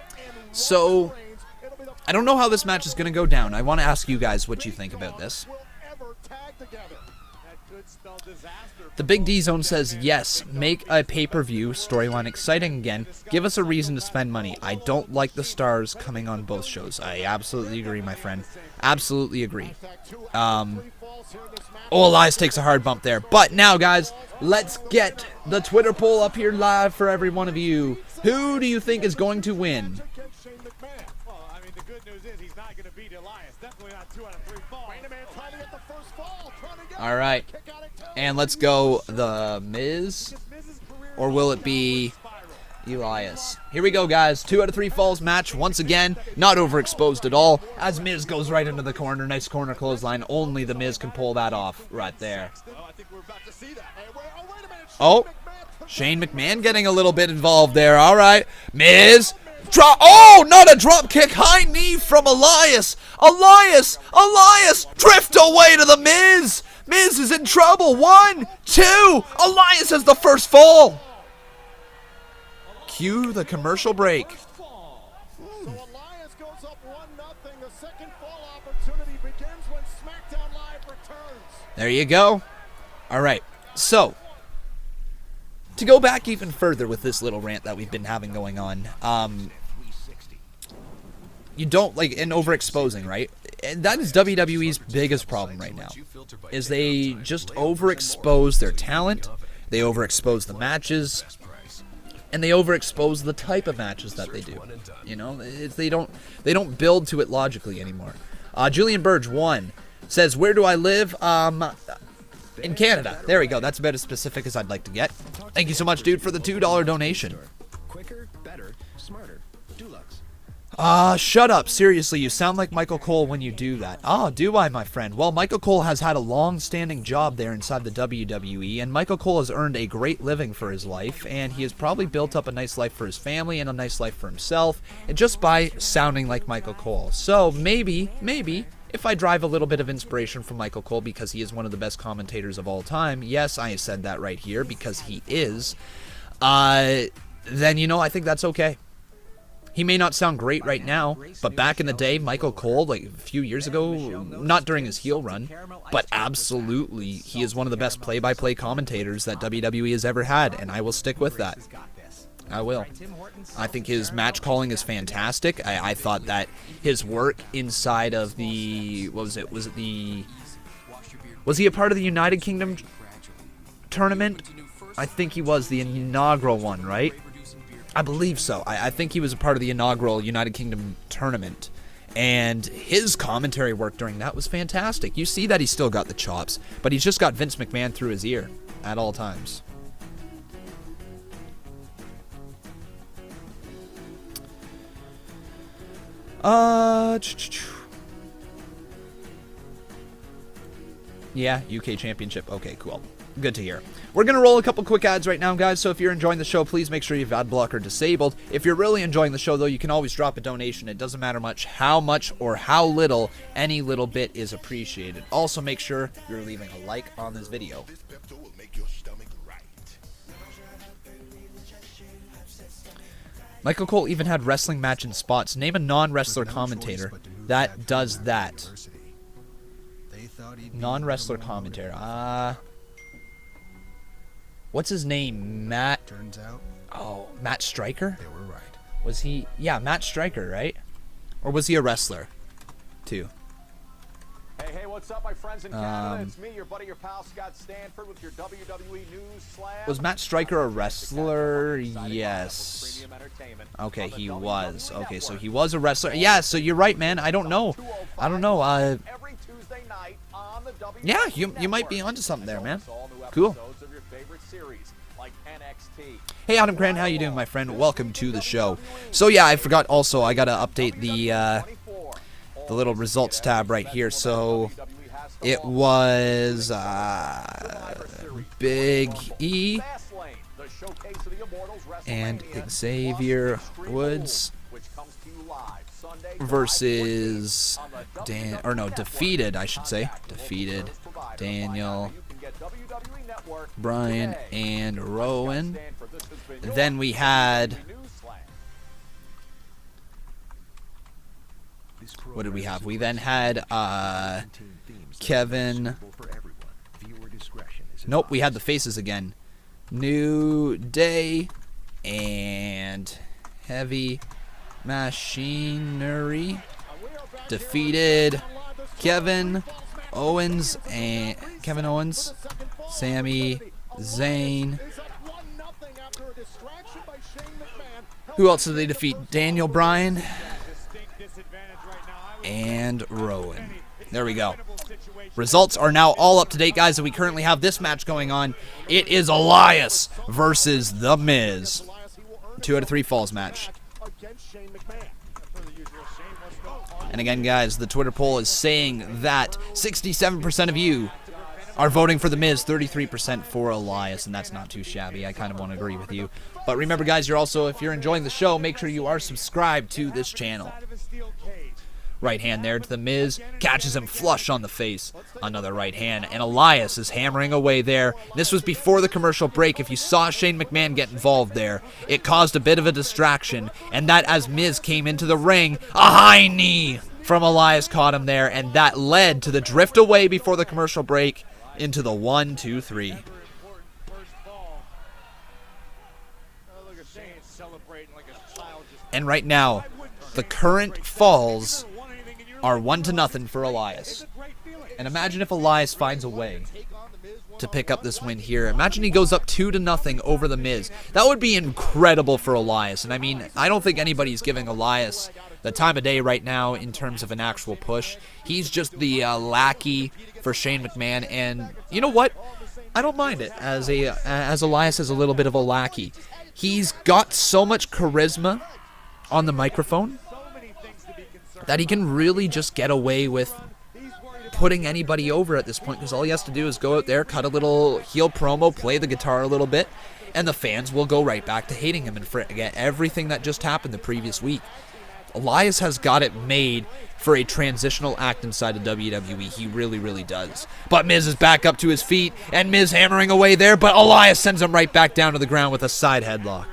So, I don't know how this match is going to go down. I want to ask you guys what you think about this. The Big D Zone says, yes, make a pay-per-view storyline exciting again. Give us a reason to spend money. I don't like the stars coming on both shows. I absolutely agree, my friend. Absolutely agree. Elias takes a hard bump there. But now, guys, let's get the Twitter poll up here live for every one of you. Who do you think is going to win? Well, I mean, the good news is he's not going to beat Elias. Definitely not 2 out of 3 falls. All right. And let's go The Miz. Or will it be Elias? Here we go, guys. 2 out of 3 falls match. Once again, not overexposed at all. As Miz goes right into the corner. Nice corner clothesline. Only The Miz can pull that off right there. Oh, Shane McMahon getting a little bit involved there. All right. Miz. Drop. Oh, not a drop kick. High knee from Elias. Elias. Drift away to The Miz. Miz is in trouble. 1, 2. Elias has the first fall. Cue the commercial break. So Elias goes up 1-0. The second fall opportunity begins when SmackDown Live returns. There you go. All right. So, to go back even further with this little rant that we've been having going on, you don't like in overexposing, right? And that is WWE's biggest problem right now, is they just overexpose their talent, they overexpose the matches, and they overexpose the type of matches that they do. You know, they don't build to it logically anymore. Julian Burge 1 says, "Where do I live?" In Canada. There we go. That's about as specific as I'd like to get. Thank you so much, dude, for the $2 donation. Quicker, better, smarter. Dulux. Shut up. Seriously, you sound like Michael Cole when you do that. Oh, do I, my friend? Well, Michael Cole has had a long-standing job there inside the WWE, and Michael Cole has earned a great living for his life, and he has probably built up a nice life for his family and a nice life for himself, and just by sounding like Michael Cole. So, maybe, if I drive a little bit of inspiration from Michael Cole because he is one of the best commentators of all time, yes, I said that right here because he is, then, you know, I think that's okay. He may not sound great right now, but back in the day, Michael Cole, like a few years ago, not during his heel run, but absolutely, he is one of the best play-by-play commentators that WWE has ever had, and I will stick with that. I will. I think his match calling is fantastic. I thought that his work inside of the, what was it? Was he a part of the United Kingdom tournament? I think he was the inaugural one, right? I believe so. I think he was a part of the inaugural United Kingdom tournament. And his commentary work during that was fantastic. You see that he's still got the chops, but he's just got Vince McMahon through his ear at all times. Yeah, UK Championship. Okay, cool. Good to hear. We're going to roll a couple quick ads right now, guys, so if you're enjoying the show, please make sure you have ad blocker disabled. If you're really enjoying the show, though, you can always drop a donation. It doesn't matter how much or how little, any little bit is appreciated. Also, make sure you're leaving a like on this video. Michael Cole even had wrestling match in spots. Name a non-wrestler commentator that does that. Non-wrestler commentator. What's his name? Matt. Oh, Matt Striker? They were right. Was he? Yeah, Matt Striker, right? Or was he a wrestler, too? Hey, what's up, my friends in Canada? It's me, your buddy, your pal, Scott Stanford, with your WWE News Slam. Was Matt Striker a wrestler? Yes. Okay, he was. Okay, so he was a wrestler. Yeah, so you're right, man. I don't know. Yeah, you might be onto something there, man. Cool. Hey, Adam Grant, how you doing, my friend? Welcome to the show. So yeah, I forgot also, I gotta update the little results tab right here. So it was Big E and Xavier Woods versus defeated Daniel, Bryan, and Rowan. Then we had, what did we have? We then had Kevin. Nope, we had the faces again. New Day and Heavy Machinery defeated Kevin Owens, Sami Zayn. Who else did they defeat? Daniel Bryan and Rowan. There we go. Results are now all up to date, guys, and we currently have this match going on. It is Elias versus The Miz. 2 out of 3 falls match. And again, guys, the Twitter poll is saying that 67% of you are voting for The Miz, 33% for Elias, and that's not too shabby. I kind of want to agree with you. But remember, guys, you're also, if you're enjoying the show, make sure you are subscribed to this channel. Right hand there to The Miz, catches him flush on the face. Another right hand, and Elias is hammering away there. This was before the commercial break. If you saw Shane McMahon get involved there, it caused a bit of a distraction, and that as Miz came into the ring, a high knee from Elias caught him there, and that led to the drift away before the commercial break into the 1, 2, 3. And right now, the current falls are 1-0 for Elias. And imagine if Elias finds a way to pick up this win here. Imagine he goes up 2-0 over The Miz. That would be incredible for Elias. And I mean, I don't think anybody's giving Elias the time of day right now in terms of an actual push. He's just the lackey for Shane McMahon. And you know what? I don't mind it as Elias is a little bit of a lackey. He's got so much charisma on the microphone that he can really just get away with putting anybody over at this point, because all he has to do is go out there, cut a little heel promo, play the guitar a little bit, and the fans will go right back to hating him and forget everything that just happened the previous week. Elias has got it made for a transitional act inside of WWE. He really, really does. But Miz is back up to his feet, and Miz hammering away there, but Elias sends him right back down to the ground with a side headlock.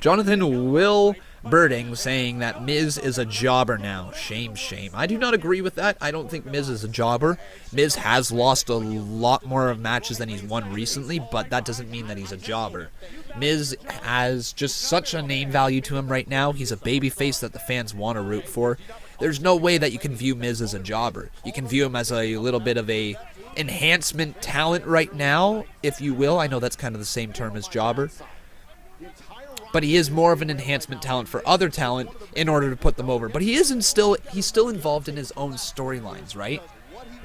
Jonathan Will Birding saying that Miz is a jobber now. Shame, shame. I do not agree with that. I don't think Miz is a jobber. Miz has lost a lot more of matches than he's won recently, but that doesn't mean that he's a jobber. Miz has just such a name value to him right now. He's a babyface that the fans want to root for. There's no way that you can view Miz as a jobber. You can view him as a little bit of a enhancement talent right now, if you will. I know that's kind of the same term as jobber. But he is more of an enhancement talent for other talent in order to put them over. But he's still involved in his own storylines, right?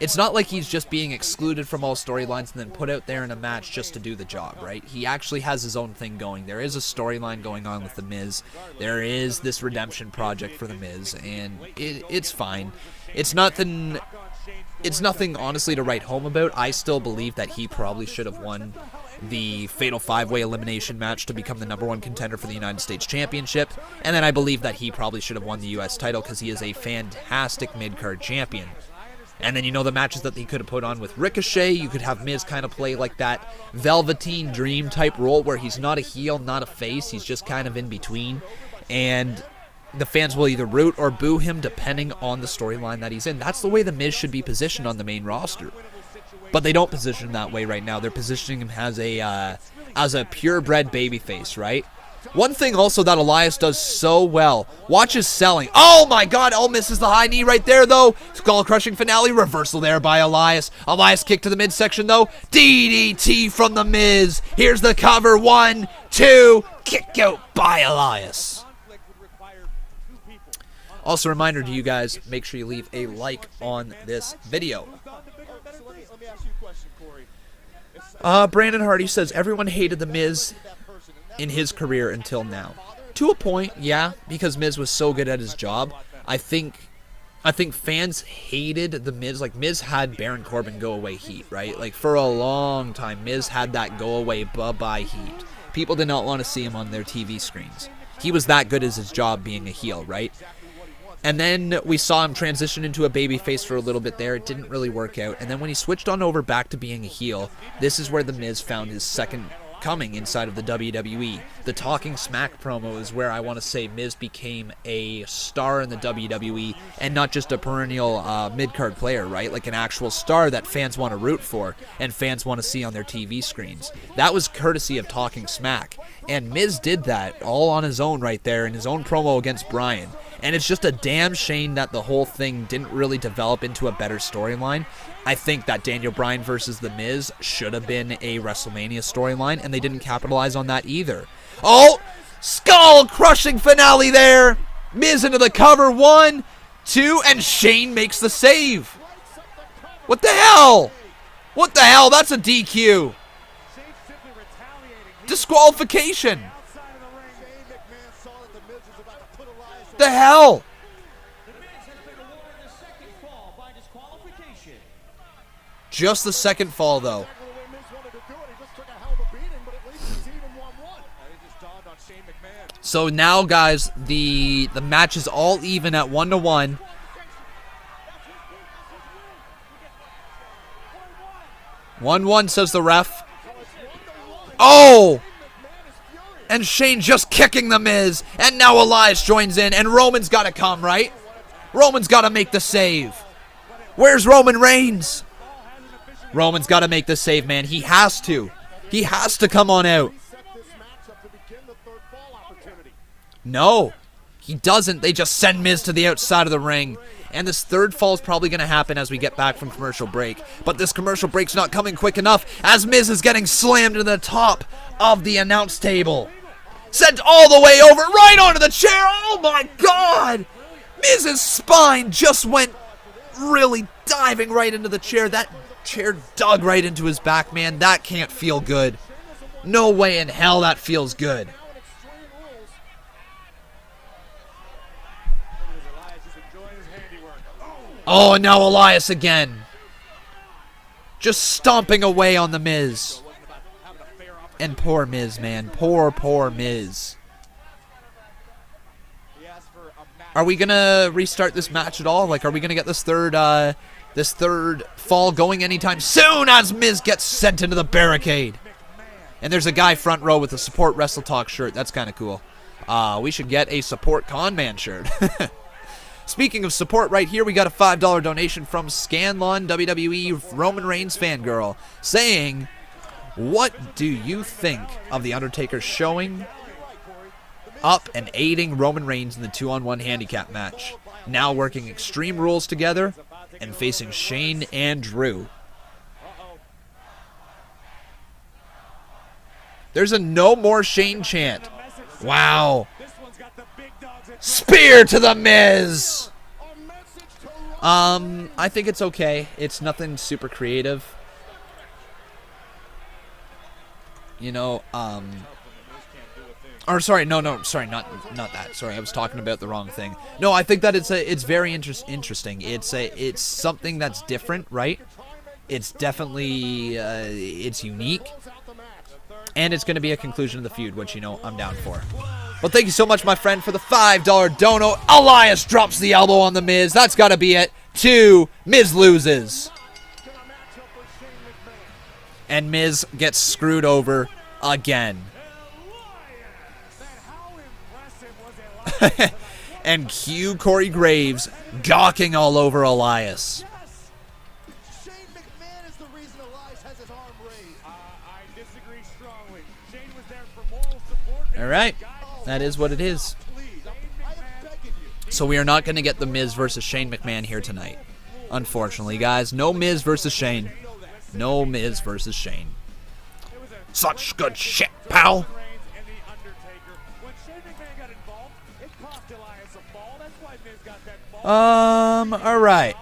It's not like he's just being excluded from all storylines and then put out there in a match just to do the job, right? He actually has his own thing going. There is a storyline going on with The Miz. There is this redemption project for The Miz, and it's fine. It's nothing, honestly, to write home about. I still believe that he probably should have won the Fatal 5-Way elimination match to become the #1 contender for the United States Championship. And then I believe that he probably should have won the U.S. title because he is a fantastic mid-card champion. And then, you know, the matches that he could have put on with Ricochet, you could have Miz kind of play like that Velveteen Dream type role where he's not a heel, not a face, he's just kind of in between. And the fans will either root or boo him depending on the storyline that he's in. That's the way the Miz should be positioned on the main roster. But they don't position him that way right now. They're positioning him as a purebred babyface, right? One thing also that Elias does so well, watch his selling. Oh my god, misses the high knee right there though. Skull-crushing finale, reversal there by Elias. Elias kick to the midsection though. DDT from the Miz. Here's the cover, 1, 2, kick out by Elias. Also, a reminder to you guys, make sure you leave a like on this video. Brandon Hardy says, everyone hated The Miz in his career until now. To a point, yeah, because Miz was so good at his job. I think fans hated The Miz. Like, Miz had Baron Corbin go away heat, right? Like, for a long time, Miz had that go away bye-bye heat. People did not want to see him on their TV screens. He was that good at his job being a heel, right? And then we saw him transition into a babyface for a little bit there. It didn't really work out. And then when he switched on over back to being a heel, this is where The Miz found his second coming inside of the WWE. The Talking Smack promo is where I want to say Miz became a star in the WWE and not just a perennial mid-card player, right? Like an actual star that fans want to root for and fans want to see on their TV screens. That was courtesy of Talking Smack. And Miz did that all on his own right there in his own promo against Bryan. And it's just a damn shame that the whole thing didn't really develop into a better storyline. I think that Daniel Bryan versus The Miz should have been a WrestleMania storyline, and they didn't capitalize on that either. Oh, skull-crushing finale there. Miz into the cover, 1, 2, and Shane makes the save. What the hell? What the hell? That's a DQ. Disqualification. The hell? Just the second fall, though. So now, guys, the match is all even at 1-1. "1-1" says the ref. Oh! And Shane just kicking The Miz. And now Elias joins in. And Roman's got to come, right? Roman's got to make the save. Where's Roman Reigns? Roman's got to make the save, man. He has to. He has to come on out. No, he doesn't. They just send Miz to the outside of the ring. And this third fall is probably going to happen as we get back from commercial break. But this commercial break's not coming quick enough as Miz is getting slammed to the top of the announce table. Sent all the way over, right onto the chair. Oh my God! Miz's spine just went really diving right into the chair. That chair dug right into his back, man. That can't feel good. No way in hell that feels good. Oh, and now Elias again. Just stomping away on the Miz. And poor Miz, man. Poor Miz. Are we gonna restart this match at all? Like, are we gonna get this third fall going anytime soon as Miz gets sent into the barricade? And there's a guy front row with a support Wrestle Talk shirt. That's kind of cool. We should get a support Conman shirt. Speaking of support, right here, we got a $5 donation from Scanlon WWE Roman Reigns fangirl saying, what do you think of The Undertaker showing up and aiding Roman Reigns in the 2-on-1 handicap match, now working Extreme Rules together and facing Shane and Drew? There's a no more Shane chant. Wow. Spear to the Miz. I think it's okay. It's nothing super creative. You know, or sorry, sorry, not that. Sorry, I was talking about the wrong thing. No, I think that it's very interesting. It's something that's different, right? It's definitely it's unique, and it's going to be a conclusion of the feud, which, you know, I'm down for. Well, thank you so much, my friend, for the $5 dono. Elias drops the elbow on the Miz. That's got to be it. 2, Miz loses, and Miz gets screwed over again. And cue Corey Graves gawking all over Elias. Shane McMahon is the reason Elias has his arm raised. I disagree strongly. Shane was there for moral support. All right, that is what it is. So we are not going to get the Miz versus Shane McMahon here tonight, unfortunately, guys. No Miz versus Shane. No Miz versus Shane. Such good shit, pal. All right.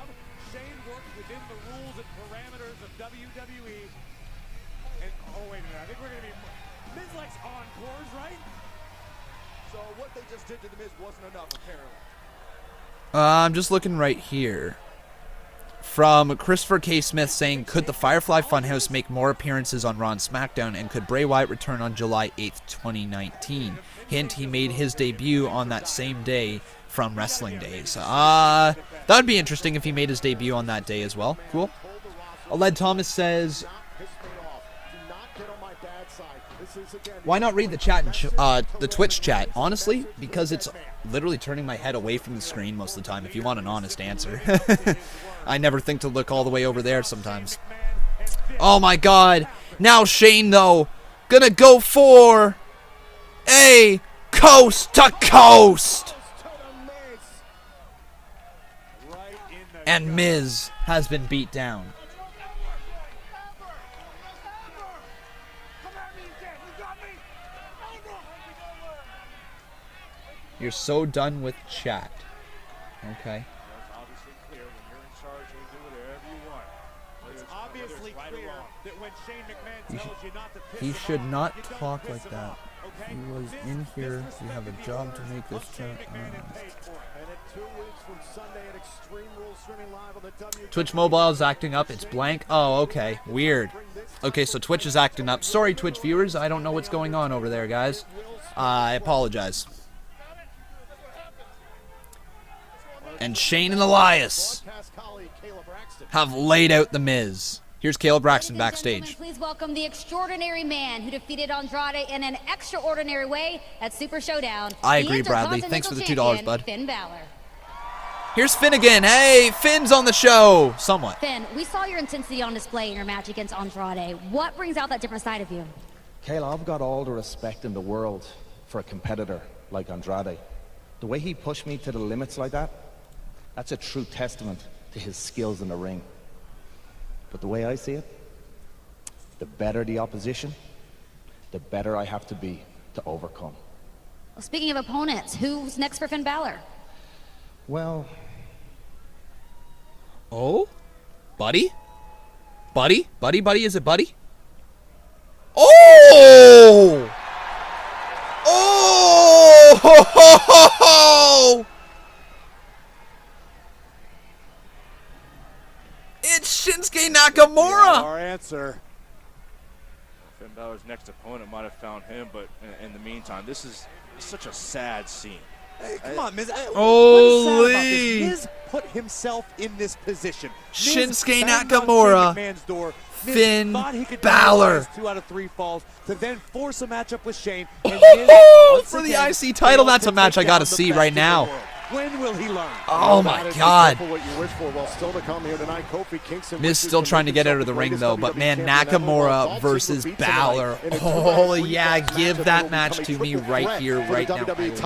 Shane worked within the rules and parameters of WWE. And, oh, wait a minute. I think we're going to be... Miz likes encores, right? So what they just did to the Miz wasn't enough, apparently. I'm just looking right here. From Christopher K. Smith saying, could the Firefly Funhouse make more appearances on Raw and SmackDown, and could Bray Wyatt return on July 8th, 2019? Hint, he made his debut on that same day from Wrestling Days. That would be interesting if he made his debut on that day as well. Cool. Aled Thomas says, why not read the chat and the Twitch chat? Honestly, because it's literally turning my head away from the screen most of the time, if you want an honest answer. I never think to look all the way over there sometimes. Oh my god. Now Shane, though, gonna go for a coast to coast. And Miz has been beat down. You're so done with chat. Okay. It's obviously clear when you're in charge, you do whatever you want. It's obviously clear that when Shane McMahon tells you not to piss He should him off, not you don't talk piss like him that. off, okay? He was in here. We have a job to make this chat And in 2 weeks from Sunday at Extreme Rules streaming live on the WWE. Twitch Mobile is acting up. It's blank. Oh, okay. Weird. Okay, so Twitch is acting up. Sorry, Twitch viewers. I don't know what's going on over there, guys. I apologize. And Shane and Elias have laid out the Miz. Here's Caleb Braxton backstage. Please welcome the extraordinary man who defeated Andrade in an extraordinary way at Super Showdown. I agree, Bradley. Thanks for the $2, bud. Finn Balor. Here's Finn again. Hey, Finn's on the show. Somewhat. Finn, we saw your intensity on display in your match against Andrade. What brings out that different side of you? Kayla, I've got all the respect in the world for a competitor like Andrade. The way he pushed me to the limits like that, that's a true testament to his skills in the ring. But the way I see it, the better the opposition, the better I have to be to overcome. Well, speaking of opponents, who's next for Finn Balor? Well... Oh? Buddy? Buddy? Buddy? Is it Buddy? Oh! Oh! Ho, ho, ho, ho! sir. Finn Balor's next opponent might have found him, but in the meantime, this is such a sad scene. Hey, come on, Miz. Holy! Miz put himself in this position. Shinsuke Nakamura, Finn Balor. 2 out of 3 falls to then force a matchup with Shane. And for the IC title, that's a match I gotta see right now. When will he learn? Oh my God. Miz still trying to get out of the ring though, but man, Nakamura versus Balor. Oh yeah, give that match to me right here, right now. I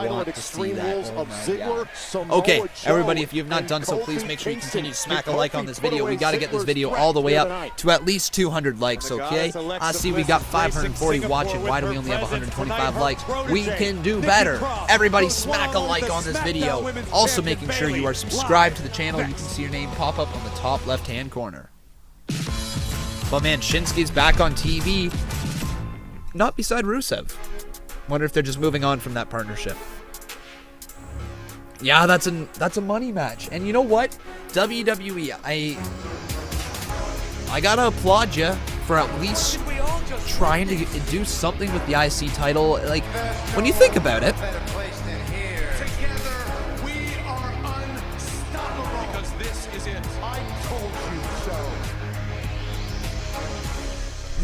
want to see that. Oh my God. Okay, everybody, if you have not done so, please make sure you continue to smack a like on this video. We got to get this video all the way up to at least 200 likes, okay? I see we got 540 watching. Why do we only have 125 likes? We can do better. Everybody smack a like on this video. Also making sure you are subscribed to the channel. You can see your name pop up on the top left-hand corner. But man, Shinsuke's back on TV. Not beside Rusev. Wonder if they're just moving on from that partnership. Yeah, that's a money match. And you know what? WWE, I gotta applaud you for at least trying to do something with the IC title. Like, when you think about it,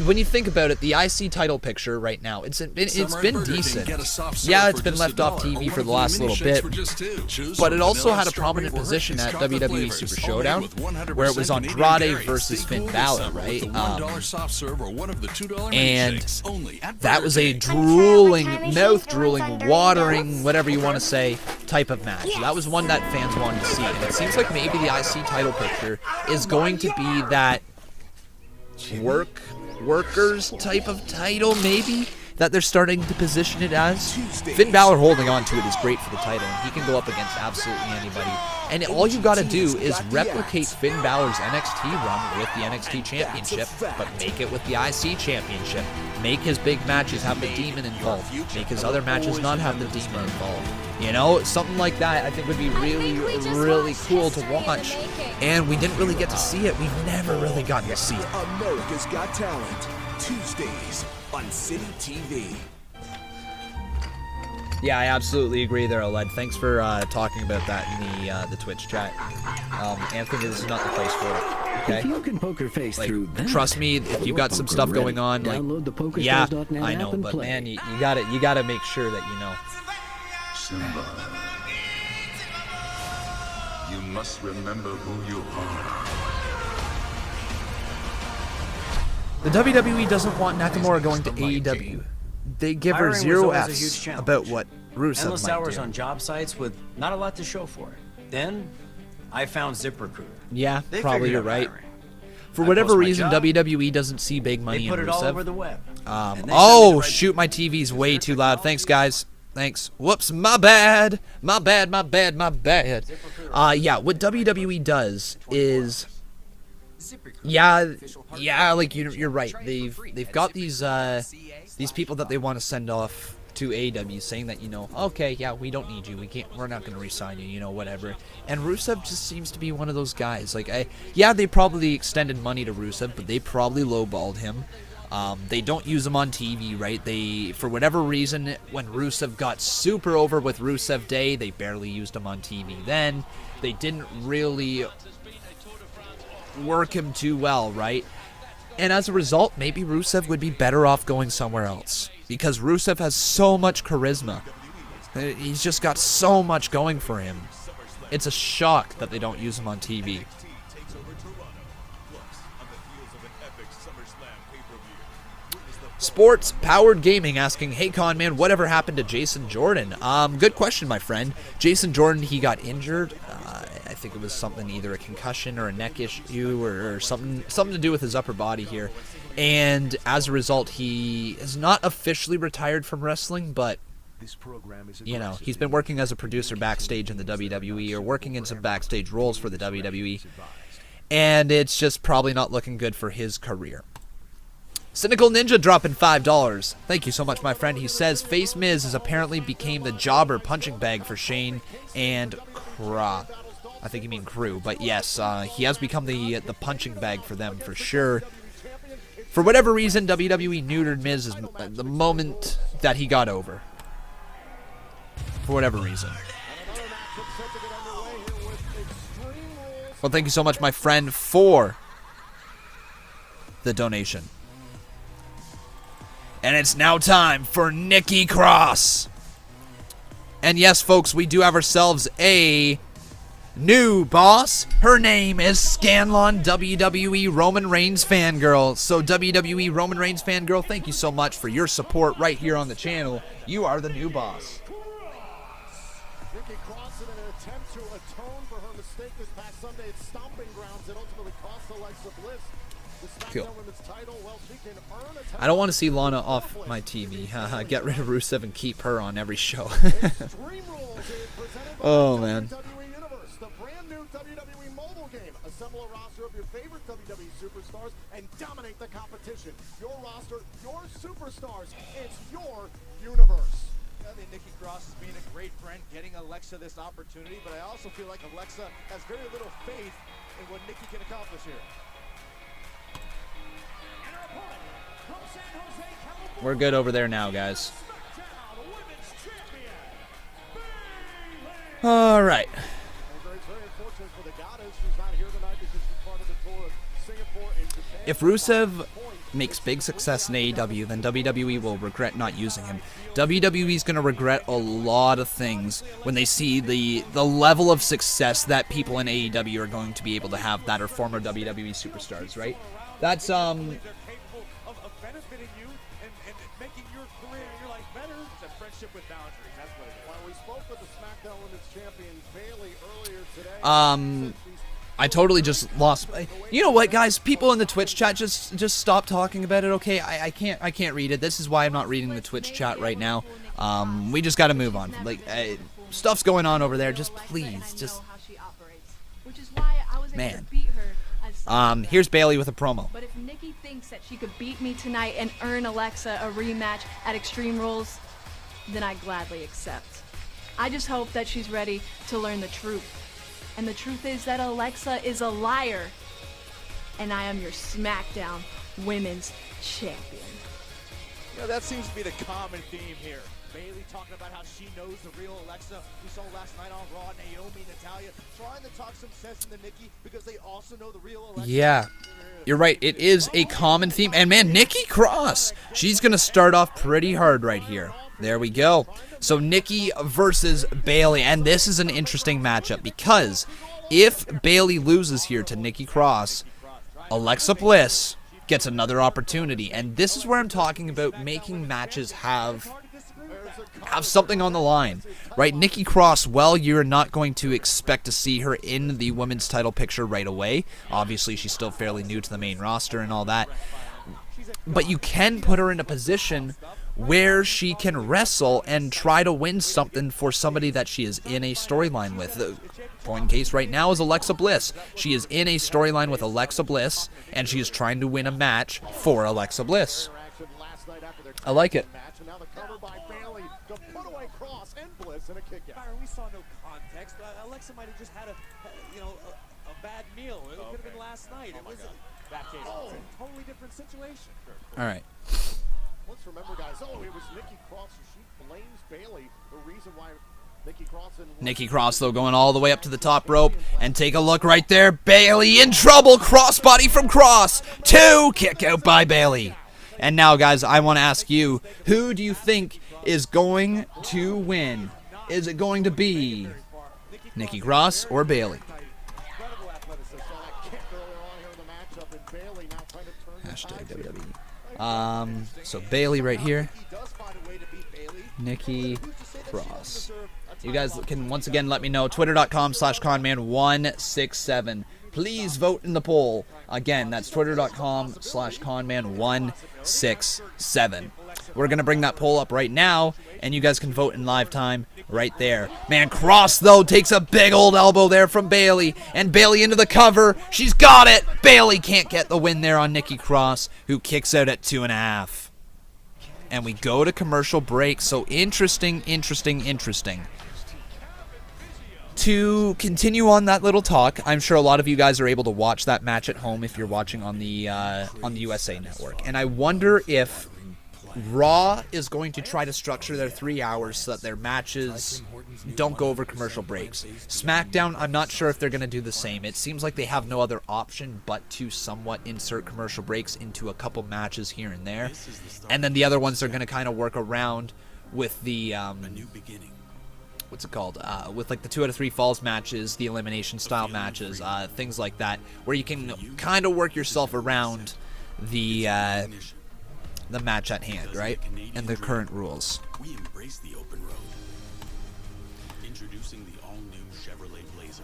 when you think about it, the IC title picture right now, it's been decent. Yeah, it's been left off TV for the last little bit, but it also had a prominent position at WWE Super Showdown, where it was Andrade versus Finn Balor, right? And that was a drooling, mouth-drooling, watering, whatever you want to say, type of match. That was one that fans wanted to see, and it seems like maybe the IC title picture is going to be that workers type of title, maybe, that they're starting to position it as. Finn Balor holding on to it is great for the title, and he can go up against absolutely anybody. And all you gotta do is replicate Finn Balor's NXT run with the NXT Championship, but make it with the IC Championship. Make his big matches have the Demon involved. Make his other matches not have the Demon involved. You know, something like that I think would be really, really cool to watch. And we didn't really get to see it. We've never really gotten to see it. America's Got Talent, Tuesdays on City TV. Yeah, I absolutely agree there, Oled. Thanks for talking about that in the Twitch chat. Anthony, this is not the place for it. Okay? If you can poker face through that, trust me, if you got some stuff going on, like, yeah, I know, but man, you gotta make sure that you know. Simba, you must remember who you are. The WWE doesn't want Nakamura going to AEW. They give her zero F's about what Rusev Endless might hours do. on job sites with not a lot to show for it. Then, I found ZipRecruiter. Yeah, They probably figured you're out right. hiring. For I whatever post my reason, job. WWE doesn't see big money They in put it Rusev. all over the web. And they send Oh, me the right shoot, my TV's way too loud. Thanks, guys. Thanks. Whoops, my bad. My bad. Yeah, what WWE does is, yeah, like you're right. They've got these people that they want to send off to AEW, saying that, you know, okay, yeah, we don't need you. We're not going to re-sign you, you know, whatever. And Rusev just seems to be one of those guys. Like, yeah, they probably extended money to Rusev, but they probably lowballed him. They don't use him on TV, right? For whatever reason, when Rusev got super over with Rusev Day, they barely used him on TV then. They didn't really work him too well, right? And as a result, maybe Rusev would be better off going somewhere else, because Rusev has so much charisma. He's just got so much going for him. It's a shock that they don't use him on TV. Sports Powered Gaming asking, hey Conman, whatever happened to Jason Jordan? Good question, my friend. Jason Jordan, he got injured. I think it was something, either a concussion or a neck issue or something to do with his upper body here. And as a result, he is not officially retired from wrestling, but you know, he's been working as a producer backstage in the WWE, or working in some backstage roles for the WWE. And it's just probably not looking good for his career. Cynical Ninja dropping $5. Thank you so much, my friend. He says, Face Miz has apparently became the jobber punching bag for Shane and Cra. I think you mean Crew, but yes, he has become the punching bag for them for sure. For whatever reason, WWE neutered Miz the moment that he got over. For whatever reason. Well, thank you so much, my friend, for the donation. And it's now time for Nikki Cross. And yes, folks, we do have ourselves a new boss. Her name is Scanlon, WWE Roman Reigns fangirl. So WWE Roman Reigns fangirl, thank you so much for your support right here on the channel. You are the new boss. Nikki Cross in an attempt to atone for her mistake this past Sunday at Stomping Grounds that ultimately cost Alexa Bliss the SmackDown Women's title. Well, she can earn a title. I don't want to see Lana off my TV. Get rid of Rusev and keep her on every show. Oh, man. WWE Universe, the brand new WWE mobile game. Assemble a roster of your favorite WWE superstars and dominate the competition. Your roster, your superstars. It's your universe. I mean, Nikki Cross is being a great friend, getting Alexa this opportunity, but I also feel like Alexa has very little faith in what Nikki can accomplish here. We're good over there now, guys. All right. If Rusev makes big success in AEW, then WWE will regret not using him. WWE's going to regret a lot of things when they see the level of success that people in AEW are going to be able to have that are former WWE superstars, right? That's Benefiting you and making your career and your life better. It's a friendship with boundaries. That's what it is. While we spoke with the SmackDown Women's Champion Bayley earlier today. I totally just lost. You know what, guys? People in the Twitch chat, just stop talking about it, okay? I can't read it. This is why I'm not reading the Twitch chat right now. We just got to move on. Like, stuff's going on over there. Just please, just. Man. Here's Bayley with a promo. But if Nikki thinks that she could beat me tonight and earn Alexa a rematch at Extreme Rules, then I gladly accept. I just hope that she's ready to learn the truth. And the truth is that Alexa is a liar. And I am your Smackdown Women's Champion. You know, that seems to be the common theme here. Bayley talking about how she knows the real Alexa. We saw last night on Raw, Naomi, Natalya trying to talk some sense into Nikki because they also know the real Alexa. Yeah, you're right. It is a common theme. And man, Nikki Cross, she's going to start off pretty hard right here. There we go. So Nikki versus Bayley. And this is an interesting matchup because if Bayley loses here to Nikki Cross, Alexa Bliss gets another opportunity. And this is where I'm talking about making matches have something on the line, right? Nikki Cross, well, you're not going to expect to see her in the women's title picture right away. Obviously, she's still fairly new to the main roster and all that. But you can put her in a position where she can wrestle and try to win something for somebody that she is in a storyline with. The point in case right now is Alexa Bliss. She is in a storyline with Alexa Bliss, and she is trying to win a match for Alexa Bliss. I like it. We saw no context. Alexa might have just had a bad meal. It could have been last night. It was that case. It's a totally different situation. All right. Let's remember, guys. It was Nikki Cross. She blames Bayley. The reason why Nikki Cross, though, going all the way up to the top rope. And take a look right there. Bayley in trouble. Crossbody from Cross. 2. Kick out by Bayley. And now, guys, I want to ask you, who do you think is going to win? Is it going to be Nikki Cross or Bayley? Hashtag WWE. So Bayley right here. Nikki Cross. You guys can once again let me know. Twitter.com/Conman167. Please vote in the poll. Again, that's Twitter.com/Conman167. We're going to bring that poll up right now, and you guys can vote in live time right there. Man, Cross, though, takes a big old elbow there from Bayley, and Bayley into the cover. She's got it. Bayley can't get the win there on Nikki Cross, who kicks out at 2.5. And we go to commercial break, so interesting. to continue on that little talk, I'm sure a lot of you guys are able to watch that match at home if you're watching on the USA Network. And I wonder if Raw is going to try to structure their 3 hours so that their matches don't go over commercial breaks. SmackDown, I'm not sure if they're going to do the same. It seems like they have no other option but to somewhat insert commercial breaks into a couple matches here and there. And then the other ones are going to kind of work around with the what's it called? With like the 2 out of 3 falls matches, the elimination style matches, things like that, where you can kind of work yourself around the match at hand, right? And the current rules. We embrace the open road. Introducing the all-new Chevrolet Blazer.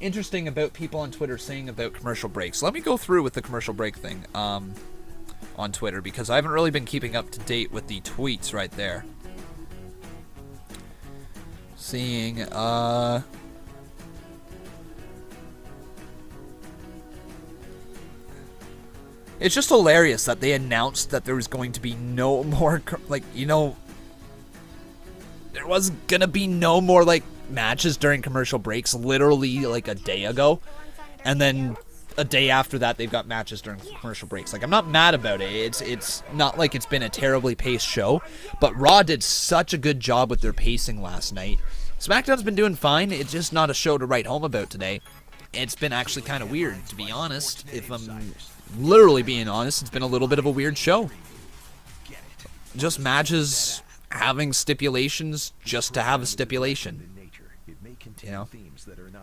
Interesting about people on Twitter saying about commercial breaks. Let me go through with the commercial break thing on Twitter, because I haven't really been keeping up to date with the tweets right there. Seeing, it's just hilarious that they announced that there was going to be no more, like, you know, there was gonna be no more, like, matches during commercial breaks literally, like, a day ago. And then a day after that, they've got matches during commercial breaks. Like, I'm not mad about it. It's not like it's been a terribly paced show. But Raw did such a good job with their pacing last night. SmackDown's been doing fine. It's just not a show to write home about today. It's been actually kind of weird, to be honest. If I'm literally being honest, it's been a little bit of a weird show. Just matches having stipulations just to have a stipulation. You know,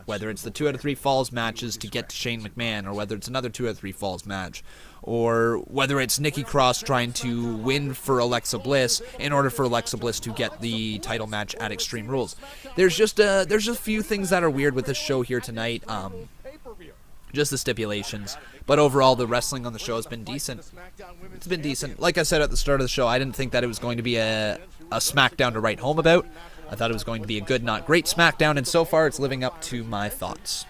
whether it's the 2 out of 3 falls matches to get to Shane McMahon, or whether it's another 2 out of 3 falls match, or whether it's Nikki Cross trying to win for Alexa Bliss in order for Alexa Bliss to get the title match at Extreme Rules. There's just a few things that are weird with this show here tonight. Just the stipulations. But overall, the wrestling on the show has been decent. It's been decent. Like I said at the start of the show, I didn't think that it was going to be a SmackDown to write home about. I thought it was going to be a good, not great SmackDown, and so far it's living up to my thoughts.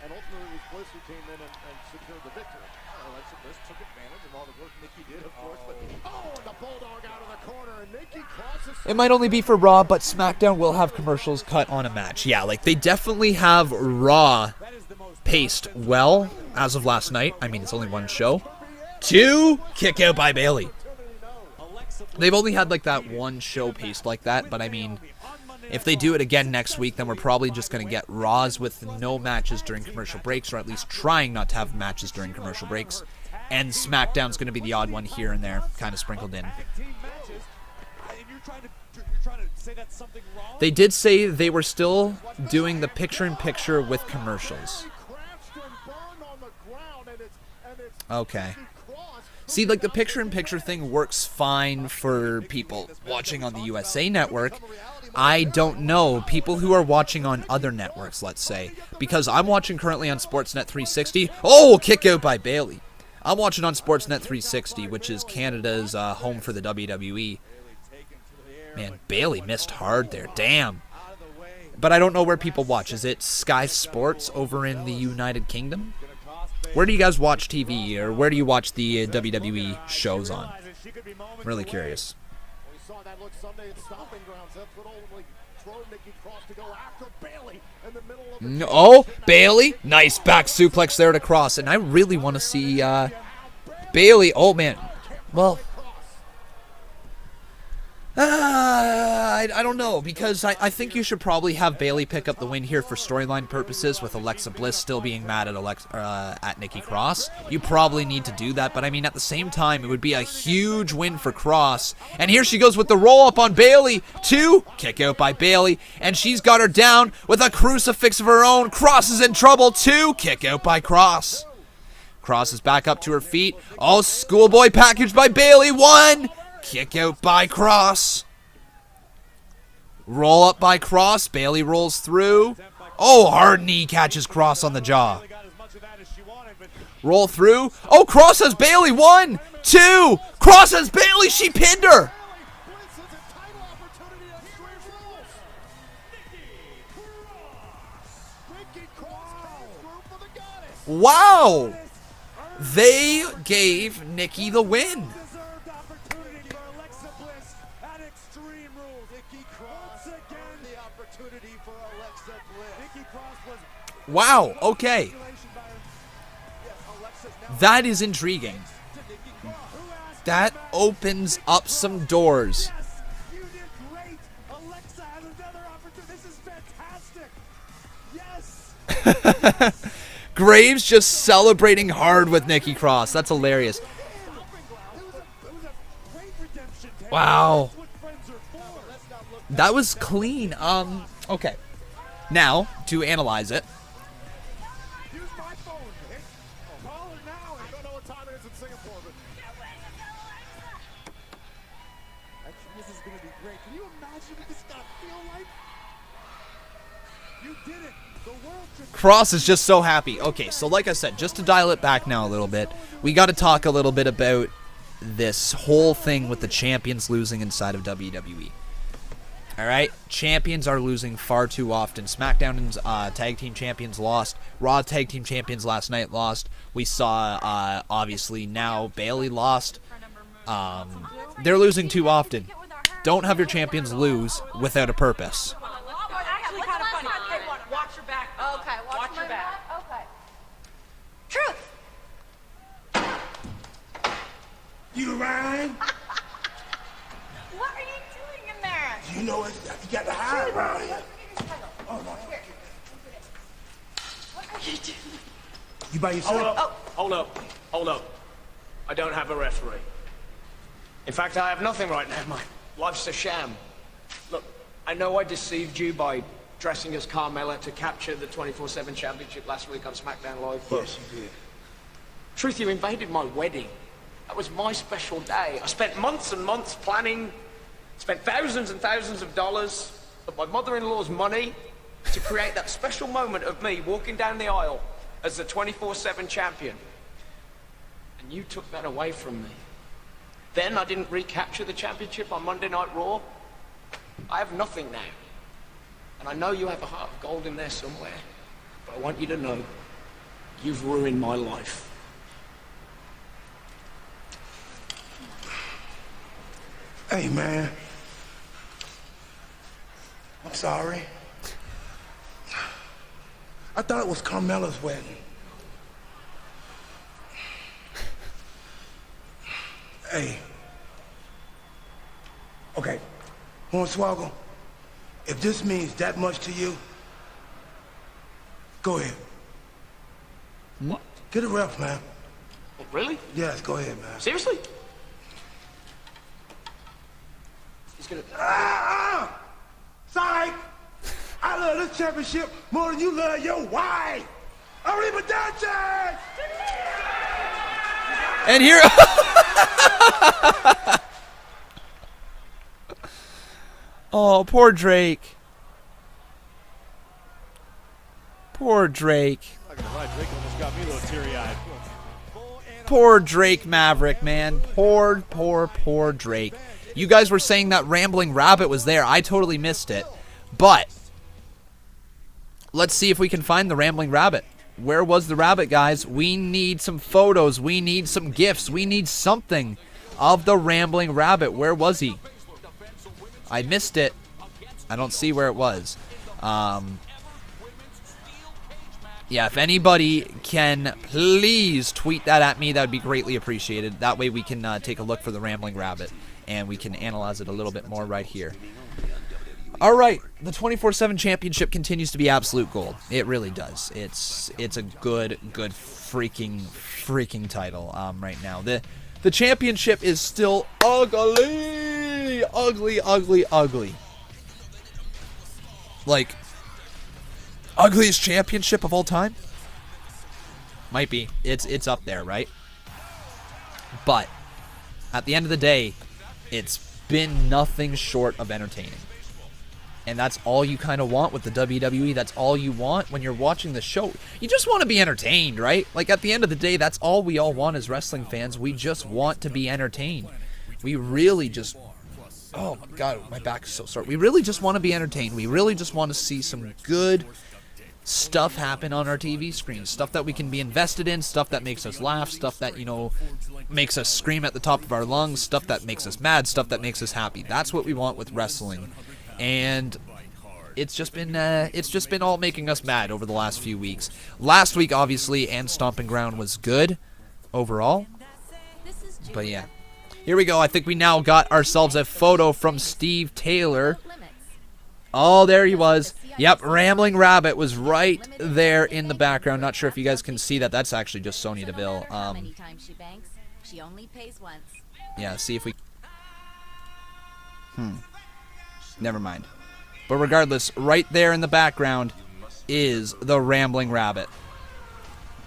It might only be for Raw, but SmackDown will have commercials cut on a match. Yeah, like, they definitely have Raw paced well as of last night. I mean, it's only one show. 2, kick out by Bayley. They've only had, like, that one show paced like that, but I mean, if they do it again next week, then we're probably just going to get Raws with no matches during commercial breaks, or at least trying not to have matches during commercial breaks. And SmackDown's going to be the odd one here and there, kind of sprinkled in. They did say they were still doing the picture-in-picture with commercials. Okay. See, like, the picture-in-picture thing works fine for people watching on the USA Network. I don't know, people who are watching on other networks, let's say. Because I'm watching currently on Sportsnet 360. Oh, kick out by Bayley. I'm watching on Sportsnet 360, which is Canada's home for the WWE. Man, Bayley missed hard there. Damn. But I don't know where people watch. Is it Sky Sports over in the United Kingdom? Where do you guys watch TV, or where do you watch the WWE shows on? I'm really curious. We saw that look Sunday at Stomping Grounds. That's what ultimately drove Nikki Cross to go after Bayley in the middle of the Oh, Bayley. Nice back suplex there to Cross. And I really want to see Bayley. Oh, man. Well, I don't know, because I think you should probably have Bayley pick up the win here for storyline purposes, with Alexa Bliss still being mad at Nikki Cross. You probably need to do that, but I mean, at the same time, it would be a huge win for Cross. And here she goes with the roll-up on Bayley. 2, kick out by Bayley, and she's got her down with a crucifix of her own. Cross is in trouble. 2, kick out by Cross. Cross is back up to her feet. Oh, schoolboy package by Bayley. 1, kick out by Cross. Roll up by Cross. Bayley rolls through. Oh, hard knee catches Cross on the jaw. Roll through. Oh, Cross has Bayley. 1, 2. Cross has Bayley. She pinned her. Wow. They gave Nikki the win. Wow, okay. That is intriguing. That opens up some doors. Graves just celebrating hard with Nikki Cross. That's hilarious. Wow. That was clean. Okay. Now, to analyze it. This is going to be great. Can you imagine what this is going to feel like? You did it. The world just... Cross is just so happy. Okay, so like I said, just to dial it back now a little bit, we got to talk a little bit about this whole thing with the champions losing inside of WWE. Alright, champions are losing far too often. SmackDown's tag team champions lost. Raw tag team champions last night lost. We saw, obviously, now Bayley lost. They're losing too often. Don't have your champions lose without a purpose. Actually kind of funny. Hey, watch your back. Okay, watch your back. Okay. Truth. You Ryan? What are you doing in there? You know it. You got to hide around here. Oh, no. What are you doing? You by yourself? Hold up. I don't have a referee. In fact, I have nothing right now. My life's a sham. Look, I know I deceived you by dressing as Carmella to capture the 24/7 championship last week on Smackdown Live. Yes, you did. Truth, you invaded my wedding. That was my special day. I spent months and months planning, spent thousands and thousands of dollars of my mother-in-law's money to create that special moment of me walking down the aisle as the 24/7 champion. And you took that away from me. Then I didn't recapture the championship on Monday Night Raw. I have nothing now. And I know you have a heart of gold in there somewhere. But I want you to know, you've ruined my life. Hey, man. I'm sorry. I thought it was Carmella's wedding. Hey. Okay. Hornswoggle, if this means that much to you, go ahead. What? Get a ref, man. Oh, really? Yes, go ahead, man. Seriously? He's gonna... Psych! I love this championship more than you love your wife! Arrivederci! And here... Oh, poor Drake. Poor Drake. Poor Drake Maverick, man. Poor Drake. You guys were saying that Rambling Rabbit was there. I totally missed it. But let's see if we can find the Rambling Rabbit. Where was the rabbit, guys? We need some photos. We need some gifs. We need something of the Rambling Rabbit. Where was he? I missed it. I don't see where it was. Yeah, if anybody can please tweet that at me, that would be greatly appreciated. That way we can take a look for the Rambling Rabbit, and we can analyze it a little bit more right here. All right, the 24/7 championship continues to be absolute gold. It really does. It's a good freaking title right now. The championship is still ugly. Like, ugliest championship of all time? Might be. It's up there, right? But at the end of the day, it's been nothing short of entertaining. And that's all you kind of want with the WWE. That's all you want when you're watching the show. You just want to be entertained, right? Like, at the end of the day, that's all we all want as wrestling fans. We just want to be entertained. We really just... Oh, my God, my back is so sore. We really just want to be entertained. We really just want to see some good stuff happen on our TV screens. Stuff that we can be invested in. Stuff that makes us laugh. Stuff that, you know, makes us scream at the top of our lungs. Stuff that makes us mad. Stuff that makes us happy. That's what we want with wrestling. And it's just been all making us mad over the last few weeks. Last week, obviously, and Stomping Ground was good overall. But yeah. Here we go. I think we now got ourselves a photo from Steve Taylor. Oh, there he was. Yep, Rambling Rabbit was right there in the background. Not sure if you guys can see that. That's actually just Sonya Deville. Yeah, see if we... Never mind. But regardless, right there in the background is the Rambling Rabbit.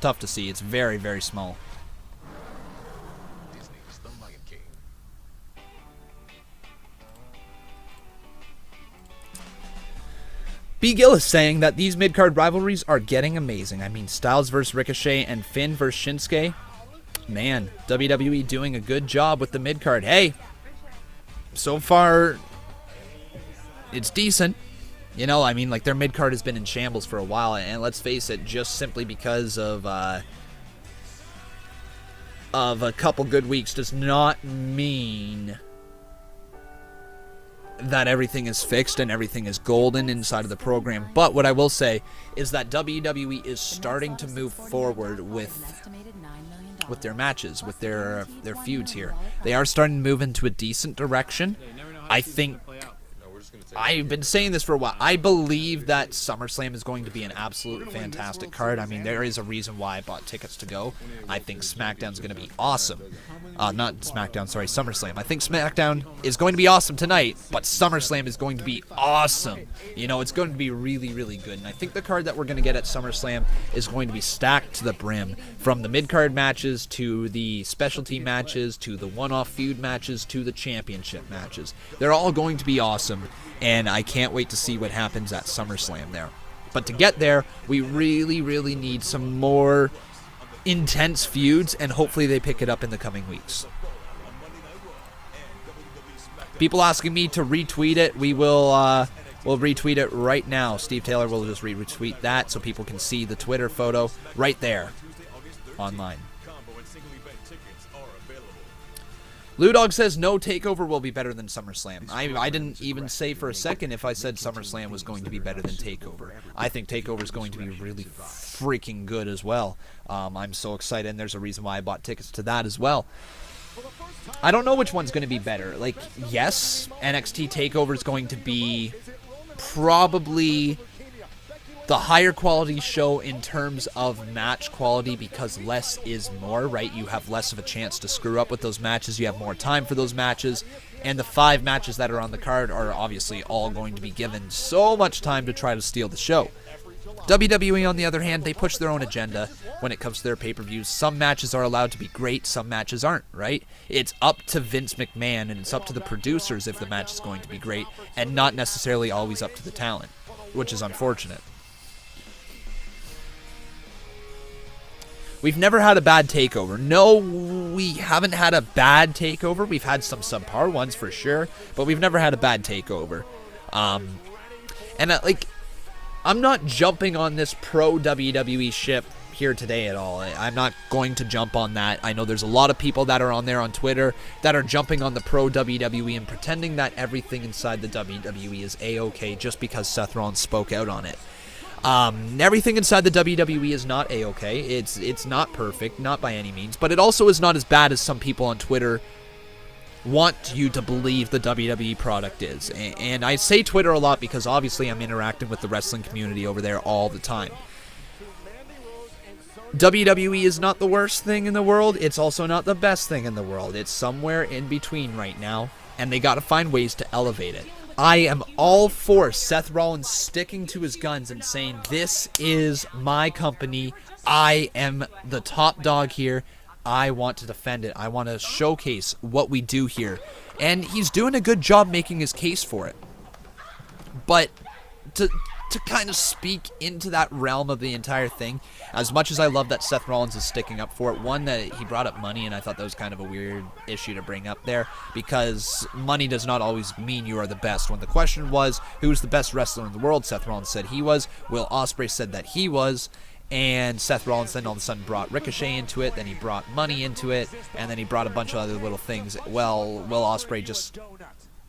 Tough to see. It's very, very small. B. Gill is saying that these mid-card rivalries are getting amazing. I mean, Styles versus Ricochet and Finn versus Shinsuke. Man, WWE doing a good job with the mid-card. Hey, so far, it's decent. You know, I mean, like, their mid-card has been in shambles for a while, and let's face it, just simply because of a couple good weeks does not mean that everything is fixed and everything is golden inside of the program. But what I will say is that WWE is starting to move forward with their matches, with their feuds here. They are starting to move into a decent direction. I think I've been saying this for a while. I believe that SummerSlam is going to be an absolute fantastic card. I mean, there is a reason why I bought tickets to go. I think SmackDown's going to be awesome. Not SmackDown, sorry, SummerSlam. I think SmackDown is going to be awesome tonight, but SummerSlam is going to be awesome. You know, it's going to be really, really good. And I think the card that we're going to get at SummerSlam is going to be stacked to the brim. From the mid-card matches to the specialty matches to the one-off feud matches to the championship matches. They're all going to be awesome. And I can't wait to see what happens at SummerSlam there. But to get there, we really, really need some more intense feuds, and hopefully they pick it up in the coming weeks. People asking me to retweet it. We'll retweet it right now. Steve Taylor will just retweet that so people can see the Twitter photo right there online. Ludog says no, TakeOver will be better than SummerSlam. I didn't even say for a second if I said SummerSlam was going to be better than TakeOver. I think TakeOver is going to be really freaking good as well. I'm so excited, and there's a reason why I bought tickets to that as well. I don't know which one's going to be better. Like, yes, NXT TakeOver is going to be probably the higher quality show in terms of match quality, because less is more, right? You have less of a chance to screw up with those matches. You have more time for those matches. And the 5 matches that are on the card are obviously all going to be given so much time to try to steal the show. WWE, on the other hand, they push their own agenda when it comes to their pay-per-views. Some matches are allowed to be great, some matches aren't, right? It's up to Vince McMahon, and it's up to the producers if the match is going to be great, and not necessarily always up to the talent, which is unfortunate. We've never had a bad TakeOver. No, we haven't had a bad TakeOver. We've had some subpar ones for sure, but we've never had a bad TakeOver. I'm not jumping on this pro WWE ship here today at all. I'm not going to jump on that. I know there's a lot of people that are on there on Twitter that are jumping on the pro WWE and pretending that everything inside the WWE is A-okay just because Seth Rollins spoke out on it. Everything inside the WWE is not A-okay. It's not perfect, not by any means, but it also is not as bad as some people on Twitter want you to believe the WWE product is. And I say Twitter a lot because obviously I'm interacting with the wrestling community over there all the time. WWE is not the worst thing in the world. It's also not the best thing in the world. It's somewhere in between right now, and they got to find ways to elevate it. I am all for Seth Rollins sticking to his guns and saying, this is my company. I am the top dog here. I want to defend it. I want to showcase what we do here. And he's doing a good job making his case for it. But to kind of speak into that realm of the entire thing, as much as I love that Seth Rollins is sticking up for it, one, that he brought up money, and I thought that was kind of a weird issue to bring up there, because money does not always mean you are the best. When the question was, who's the best wrestler in the world, Seth Rollins said he was, Will Ospreay said that he was, and Seth Rollins then all of a sudden brought Ricochet into it, then he brought money into it, and then he brought a bunch of other little things. Well, Will Ospreay just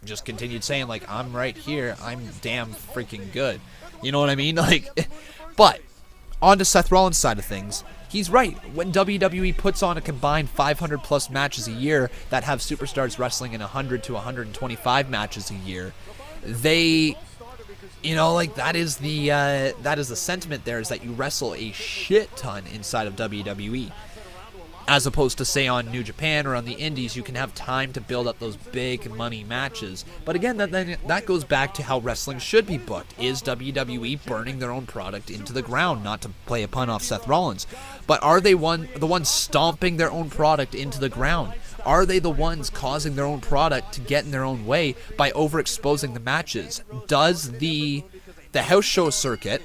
just continued saying, like, I'm right here. I'm damn freaking good. You know what I mean? Like, but on to Seth Rollins' side of things. He's right. When WWE puts on a combined 500 plus matches a year that have superstars wrestling in 100 to 125 matches a year, they, you know, like, that is the sentiment there, is that you wrestle a shit ton inside of WWE. As opposed to, say, on New Japan or on the Indies, you can have time to build up those big money matches. But again, that goes back to how wrestling should be booked. Is WWE burning their own product into the ground? Not to play a pun off Seth Rollins. But are they the ones stomping their own product into the ground? Are they the ones causing their own product to get in their own way by overexposing the matches? Does the house show circuit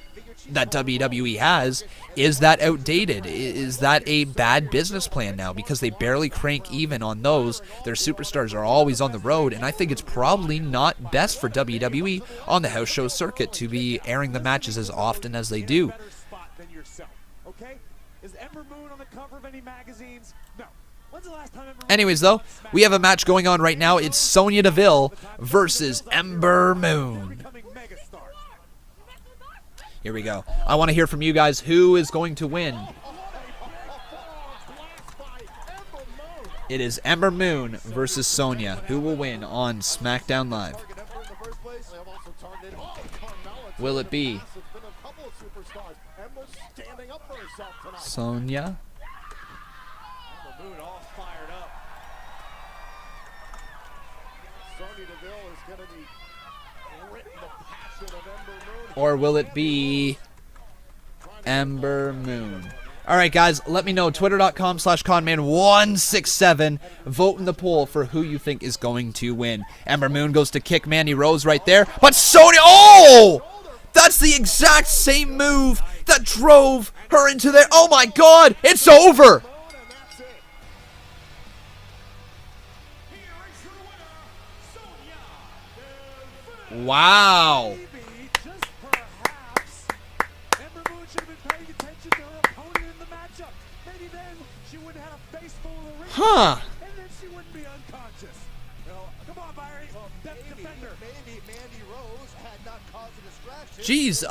that WWE has, is that outdated? Is that a bad business plan now? Because they barely crank even on those. Their superstars are always on the road, and I think it's probably not best for WWE on the house show circuit to be airing the matches as often as they do. Anyways, though, we have a match going on right now. It's Sonya Deville versus Ember Moon. Here we go. I want to hear from you guys. Who is going to win? It is Ember Moon versus Sonya. Who will win on Smackdown Live? Will it be Sonya? Or will it be Ember Moon? All right, guys, let me know. Twitter.com/Conman167. Vote in the poll for who you think is going to win. Ember Moon goes to kick Mandy Rose right there. But Sonya, oh! That's the exact same move that drove her into there. Oh, my God. It's over. Wow. Huh. Jeez,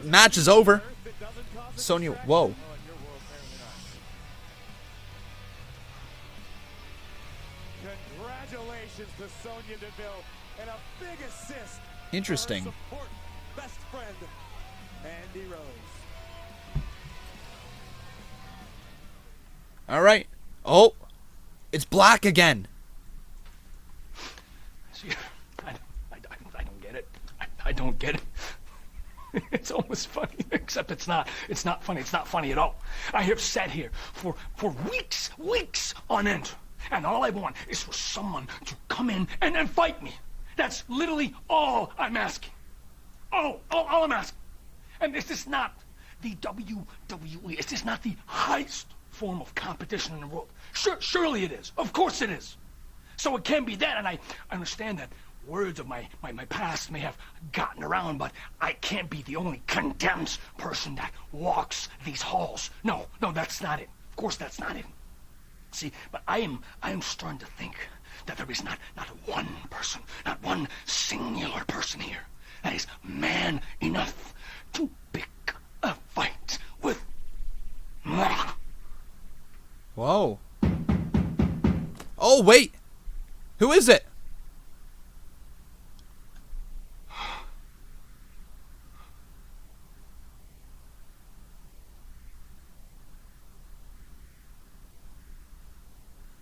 match is over. Sonya, whoa. Congratulations to Sonya Deville and a big assist. Interesting. Best friend, Mandy Rose. All right. Oh, it's black again. See, I don't get it. I don't get it. It's almost funny, except it's not. It's not funny. It's not funny at all. I have sat here for weeks on end, and all I want is for someone to come in and fight me. That's literally all I'm asking. All I'm asking. And this is not the WWE. It's just not the highest form of competition in the world. Surely it is. Of course it is. So it can be that, and I understand that words of my past may have gotten around, but I can't be the only condemned person that walks these halls. No, that's not it. Of course that's not it. See, but I am starting to think that there is not one person, not one singular person here that is man enough to pick a fight with me. Whoa. Oh, wait. Who is it?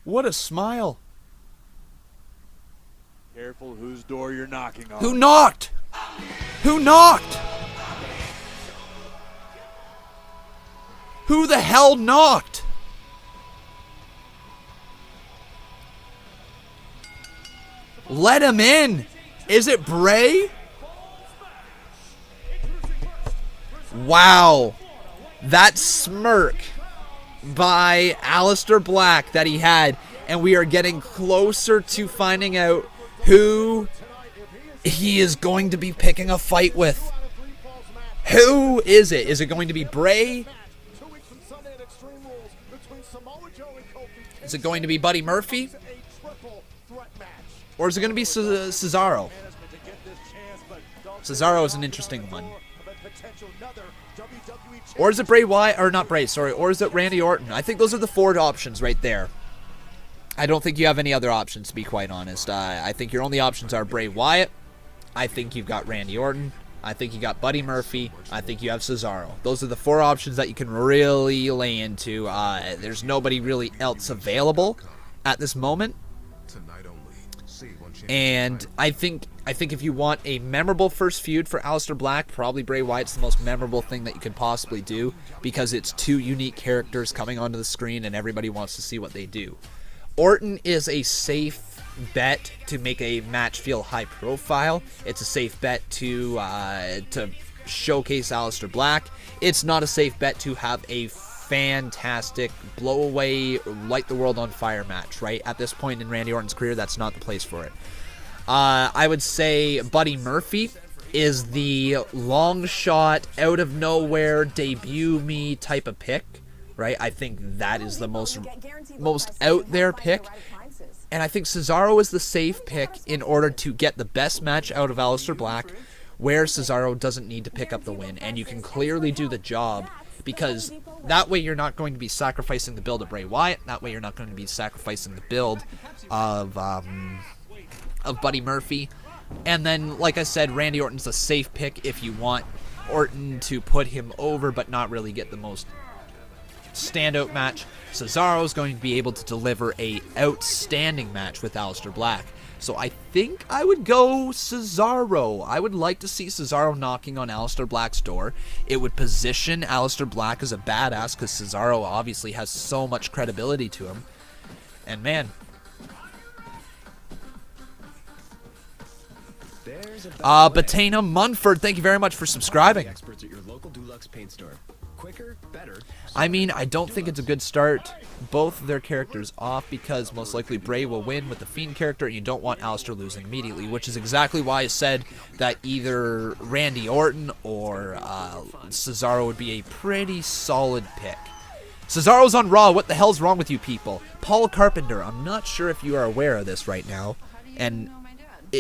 What a smile. Careful whose door you're knocking on. Who knocked? Who knocked? Who the hell knocked? Let him in. Is it Bray? Wow. That smirk by Aleister Black that he had, and we are getting closer to finding out who he is going to be picking a fight with. Who is it? Is it going to be Bray? Is it going to be Buddy Murphy? Or is it going to be Cesaro? Cesaro is an interesting one. Or is it Bray Wyatt? Or not Bray, sorry. Or is it Randy Orton? I think those are the 4 options right there. I don't think you have any other options, to be quite honest. I think your only options are Bray Wyatt. I think you've got Randy Orton. I think you got Buddy Murphy. I think you have Cesaro. Those are the 4 options that you can really lay into. There's nobody really else available at this moment. And I think if you want a memorable first feud for Aleister Black, probably Bray Wyatt's the most memorable thing that you could possibly do, because it's 2 unique characters coming onto the screen and everybody wants to see what they do. Orton is a safe bet to make a match feel high profile. It's a safe bet to showcase Aleister Black. It's not a safe bet to have a fantastic blow away, light the world on fire match, right? At this point in Randy Orton's career, that's not the place for it. I would say Buddy Murphy is the long shot, out of nowhere, debut me type of pick, right? I think that is the most out there pick. And I think Cesaro is the safe pick in order to get the best match out of Aleister Black, where Cesaro doesn't need to pick up the win, and you can clearly do the job, because that way you're not going to be sacrificing the build of Bray Wyatt. That way you're not going to be sacrificing the build of Buddy Murphy. And then, like I said, Randy Orton's a safe pick if you want Orton to put him over but not really get the most standout match. Cesaro's going to be able to deliver a outstanding match with Aleister Black. So I think I would go Cesaro. I would like to see Cesaro knocking on Aleister Black's door. It would position Aleister Black as a badass, because Cesaro obviously has so much credibility to him. And man, Batena Munford, thank you very much for subscribing. I mean, I don't think it's a good start. Both of their characters off, because most likely Bray will win with the Fiend character, and you don't want Aleister losing immediately, which is exactly why I said that either Randy Orton or Cesaro would be a pretty solid pick. Cesaro's on Raw. What the hell's wrong with you people? Paul Carpenter, I'm not sure if you are aware of this right now, and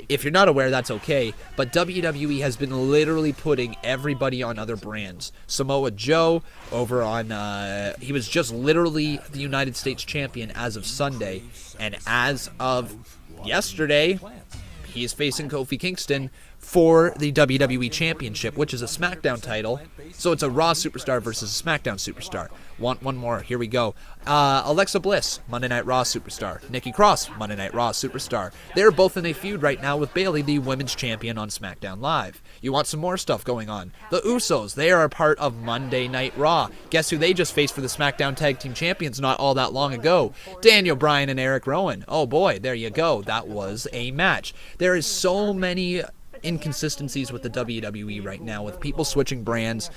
if you're not aware, that's okay, but WWE has been literally putting everybody on other brands. Samoa Joe over on, he was just literally the United States Champion as of Sunday, and as of yesterday, he is facing Kofi Kingston for the WWE Championship, which is a Smackdown title. So it's a Raw superstar versus a Smackdown superstar. Want one more? Here we go. Alexa Bliss, Monday Night Raw superstar. Nikki Cross, Monday Night Raw superstar. They're both in a feud right now with Bayley, the women's champion on Smackdown Live. You want some more stuff going on? The Usos, they are a part of Monday Night Raw. Guess who they just faced for the Smackdown Tag Team Champions not all that long ago? Daniel Bryan and Eric Rowan. Oh boy, there you go. That was a match. There is so many inconsistencies with the WWE right now, with people switching brands,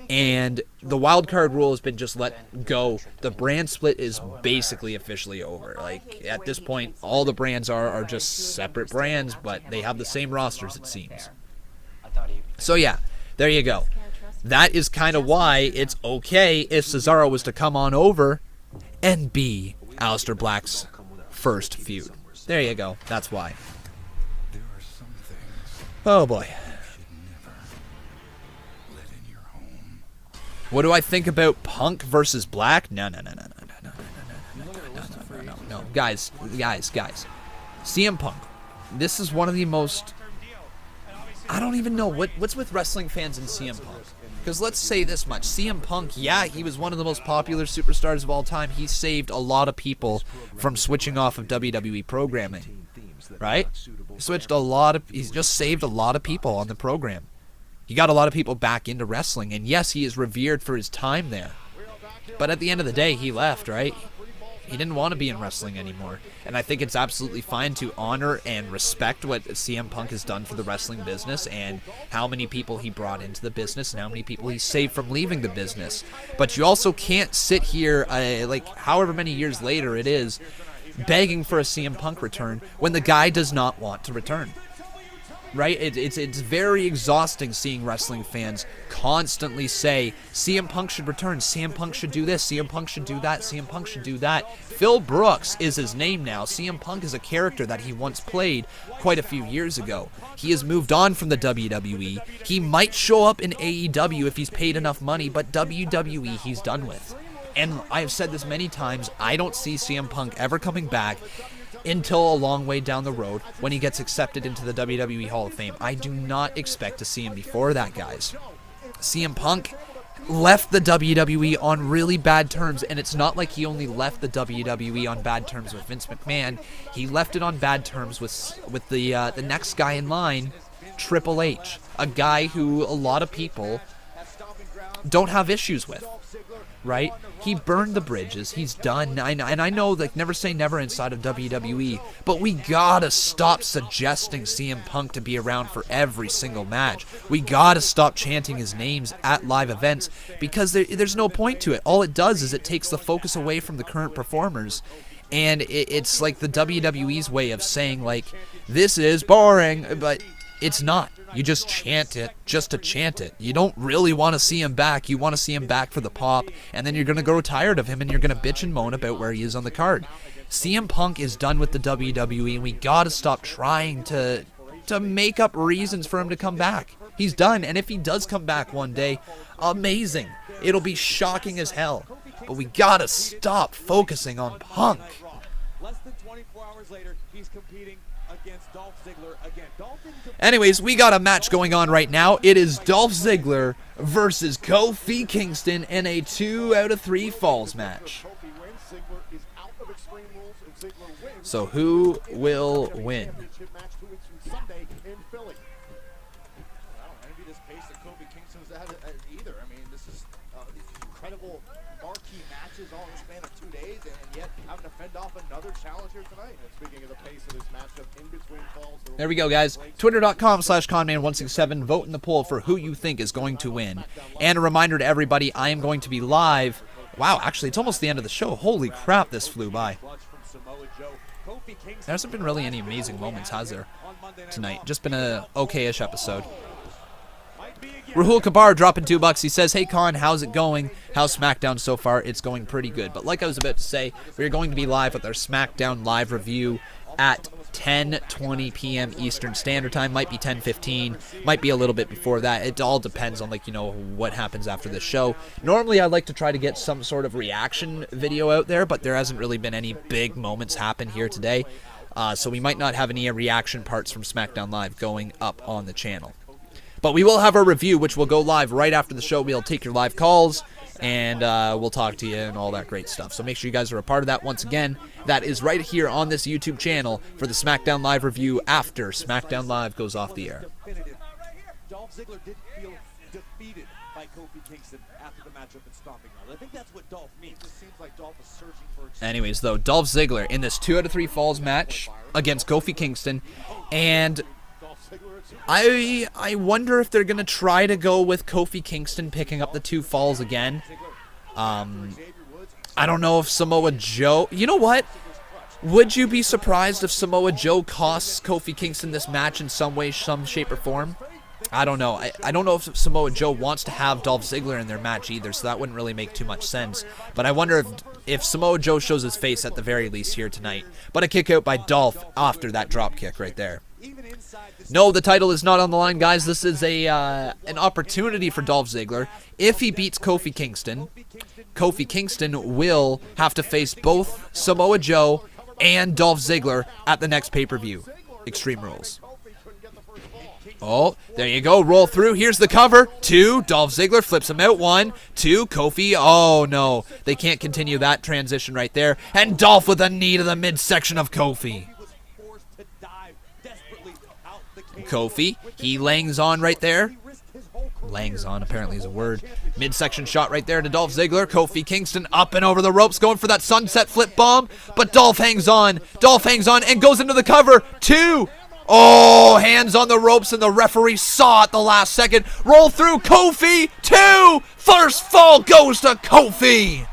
and the wild card rule has been just let go. The brand split is basically officially over. Like, at this point, all the brands are just separate brands, but they have the same rosters, it seems. So yeah, there you go. That is kind of why it's okay if Cesaro was to come on over and be Aleister Black's first feud. There you go. That's why. Oh boy. What do I think about Punk versus Black? No. Guys. CM Punk. This is one of the most... I don't even know. What's with wrestling fans and CM Punk? Because let's say this much. CM Punk, yeah, he was one of the most popular superstars of all time. He saved a lot of people from switching off of WWE programming. Right? He's just saved a lot of people on the program. He got a lot of people back into wrestling, and yes, he is revered for his time there. But at the end of the day, he left, right? He didn't want to be in wrestling anymore. And I think it's absolutely fine to honor and respect what CM Punk has done for the wrestling business, and how many people he brought into the business, and how many people he saved from leaving the business. But you also can't sit here, like however many years later it is, begging for a CM Punk return when the guy does not want to return. right? It's very exhausting seeing wrestling fans constantly say CM Punk should return, CM Punk should do this, CM Punk should do that, CM Punk should do that. Phil Brooks is his name now. CM Punk is a character that he once played quite a few years ago. He has moved on from the WWE. He might show up in AEW if he's paid enough money, but WWE he's done with. And I have said this many times, I don't see CM Punk ever coming back until a long way down the road when he gets accepted into the WWE Hall of Fame. I do not expect to see him before that, guys. CM Punk left the WWE on really bad terms, and it's not like he only left the WWE on bad terms with Vince McMahon. He left it on bad terms with the next guy in line, Triple H, a guy who a lot of people don't have issues with, right? He burned the bridges. He's done. And I know, like, never say never inside of WWE, but we gotta stop suggesting CM Punk to be around for every single match. We gotta stop chanting his names at live events, because there's no point to it. All it does is it takes the focus away from the current performers, and it's like the WWE's way of saying, like, this is boring, but it's not. You just chant it just to chant it. You don't really want to see him back. You want to see him back for the pop, and then you're going to grow tired of him, and you're going to bitch and moan about where he is on the card. CM Punk is done with the WWE, and we got to stop trying to make up reasons for him to come back. He's done, and if he does come back one day, amazing. It'll be shocking as hell. But we got to stop focusing on Punk. Less than 24 hours later, he's competing against Dolph Ziggler again. Anyways, we got a match going on right now. It is Dolph Ziggler versus Kofi Kingston in a 2 out of 3 falls match. So who will win? Incredible marquee matches all in the span of 2 days, and yet having to fend off another challenger tonight. And speaking of the pace of this matchup, in between falls. There we go, guys. Twitter.com/Conman167. Vote in the poll for who you think is going to win. And a reminder to everybody, I am going to be live. Wow, actually, it's almost the end of the show. Holy crap, this flew by. There hasn't been really any amazing moments, has there, tonight? Just been a okay-ish episode. Rahul Kabar dropping $2. He says, hey Con, how's it going? How's Smackdown so far? It's going pretty good. But like I was about to say, we're going to be live with our Smackdown live review at 10:20 p.m. Eastern Standard Time. Might be 10:15, might be a little bit before that. It all depends on, like, you know, what happens after the show. Normally I like to try to get some sort of reaction video out there, but there hasn't really been any big moments happen here today. So we might not have any reaction parts from Smackdown Live going up on the channel. But we will have our review, which will go live right after the show. We'll take your live calls, and we'll talk to you and all that great stuff. So make sure you guys are a part of that. Once again, that is right here on this YouTube channel for the Smackdown Live review after Smackdown Live goes off the air. Dolph Ziggler didn't feel defeated by Kofi Kingston after the matchup at Stomping Grounds. I think that's what Dolph means. It seems like Dolph is searching for... Anyways, though, Dolph Ziggler in this 2 out of 3 falls match against Kofi Kingston, and I wonder if they're going to try to go with Kofi Kingston picking up the 2 falls again. I don't know if Samoa Joe... You know what? Would you be surprised if Samoa Joe costs Kofi Kingston this match in some way, some shape, or form? I don't know. I don't know if Samoa Joe wants to have Dolph Ziggler in their match either, so that wouldn't really make too much sense. But I wonder if Samoa Joe shows his face at the very least here tonight. But a kick out by Dolph after that drop kick right there. No, the title is not on the line, guys. This is an opportunity for Dolph Ziggler. If he beats Kofi Kingston will have to face both Samoa Joe and Dolph Ziggler at the next pay-per-view. Extreme Rules. Oh, there you go. Roll through. Here's the cover. 2. Dolph Ziggler flips him out. 1, 2. Kofi. Oh, no. They can't continue that transition right there. And Dolph with a knee to the midsection of Kofi. Kofi. He langs on right there. Langs on apparently is a word. Midsection shot right there to Dolph Ziggler. Kofi Kingston up and over the ropes going for that sunset flip bomb. But Dolph hangs on. Dolph hangs on and goes into the cover. 2. Oh, hands on the ropes, and the referee saw at the last second. Roll through. Kofi. 2. First fall goes to Kofi.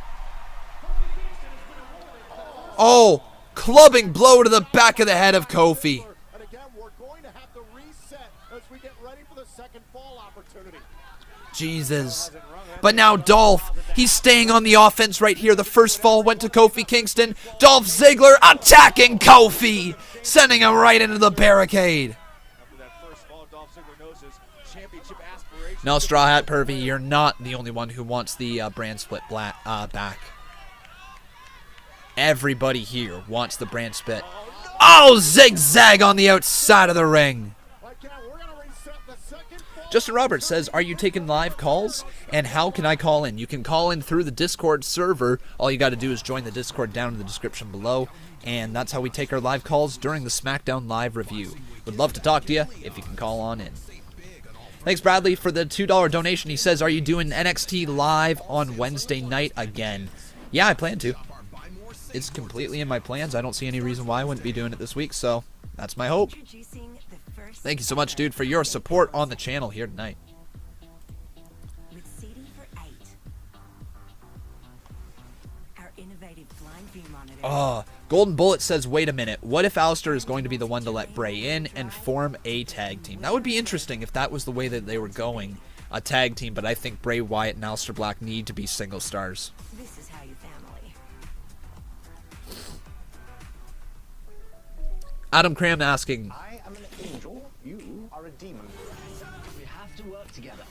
Oh, clubbing blow to the back of the head of Kofi. And again, we're going to have to reset Jesus. But now Dolph, he's staying on the offense right here. The first fall went to Kofi Kingston. Dolph Ziggler attacking Kofi, sending him right into the barricade. No, Straw Hat Pervy, you're not the only one who wants the brand split back. Everybody here wants the brand split. Oh, zigzag on the outside of the ring. Justin Roberts says, are you taking live calls? And how can I call in? You can call in through the Discord server. All you got to do is join the Discord down in the description below. And that's how we take our live calls during the Smackdown Live review. Would love to talk to you if you can call on in. Thanks, Bradley, for the $2 donation. He says, are you doing NXT live on Wednesday night again? Yeah, I plan to. It's completely in my plans. I don't see any reason why I wouldn't be doing it this week, so that's my hope. Thank you so much, dude, for your support on the channel here tonight. Golden Bullet says, wait a minute. What if Aleister is going to be the one to let Bray in and form a tag team? That would be interesting if that was the way that they were going, a tag team, but I think Bray Wyatt and Aleister Black need to be single stars. This is how you family. Adam Cram asking, I am an angel, you are a demon. We have to work together.